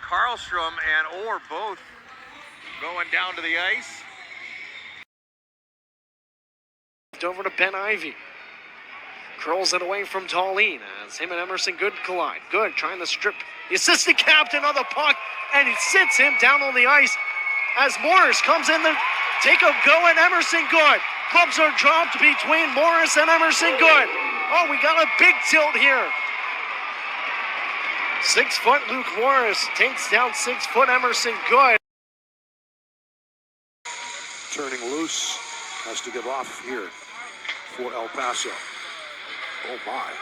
Karlstrom and Orr both going down to the ice. Over to Ben Ivy. Curls it away from Tallene as him and Emerson Good collide. Good trying to strip the assistant captain of the puck, and he sits him down on the ice as Morris comes in to take a go at Emerson Good. Clubs are dropped between Morris and Emerson Good. Oh, we got a big tilt here. 6-foot Luke Morris takes down 6-foot Emerson Good. Turning loose, has to give off here for El Paso. Oh my.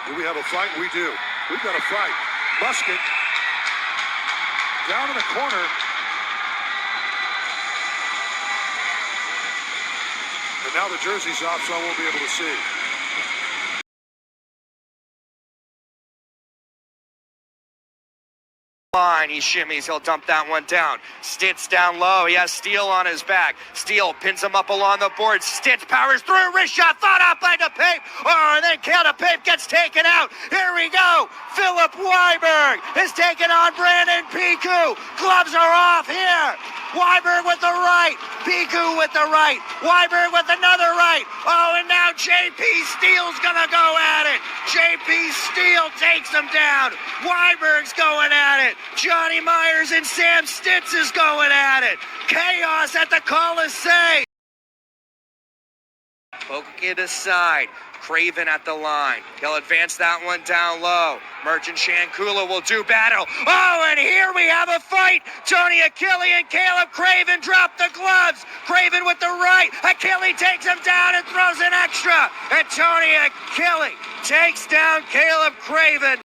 Do we have a fight? We do. We've got a fight. Musket down in the corner. And now the jersey's off, so I won't be able to see. Line, he shimmies, he'll dump that one down. Stitz down low, he has Steele on his back. Steele pins him up along the board. Stitz powers through, wrist shot, thought out by DePape. Oh, and then Cal DePape gets taken out. Here we go. Philip Weiberg is taking on Brandon Piku. Gloves are off here. Weiberg with the right, Piku with the right, Weiberg with another right. Oh, and now J.P. Steele's gonna go at it. J.P. Steele takes him down. Weiberg's going at it. Johnny Myers and Sam Stitz is going at it. Chaos at the Coliseum. Poking it aside. Craven at the line. He'll advance that one down low. Merchant Shankula will do battle. Oh, and here we have a fight. Tony Achille and Caleb Craven drop the gloves. Craven with the right. Achille takes him down and throws an extra. And Tony Achille takes down Caleb Craven.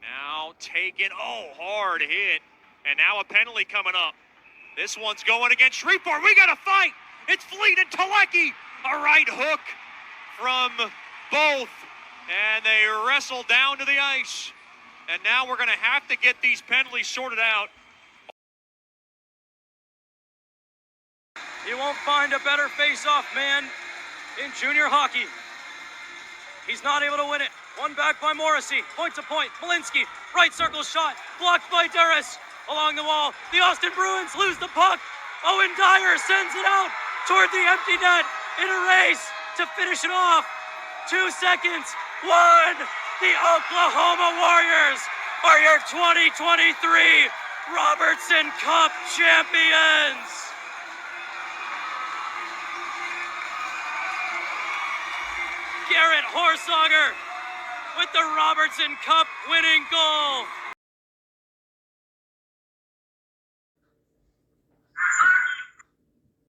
Now taken, hard hit. And now a penalty coming up. This one's going against Shreveport. We got a fight. It's Fleet and Talecki. A right hook from both. And they wrestle down to the ice. And now we're going to have to get these penalties sorted out. You won't find a better face-off man in junior hockey. He's not able to win it. One back by Morrissey. Point to point. Malinsky. Right circle shot. Blocked by Durris. Along the wall. The Austin Bruins lose the puck. Owen Dyer sends it out toward the empty net in a race to finish it off. 2 seconds. 1. The Oklahoma Warriors are your 2023 Robertson Cup champions. Garrett Horsager with the Robertson Cup winning goal.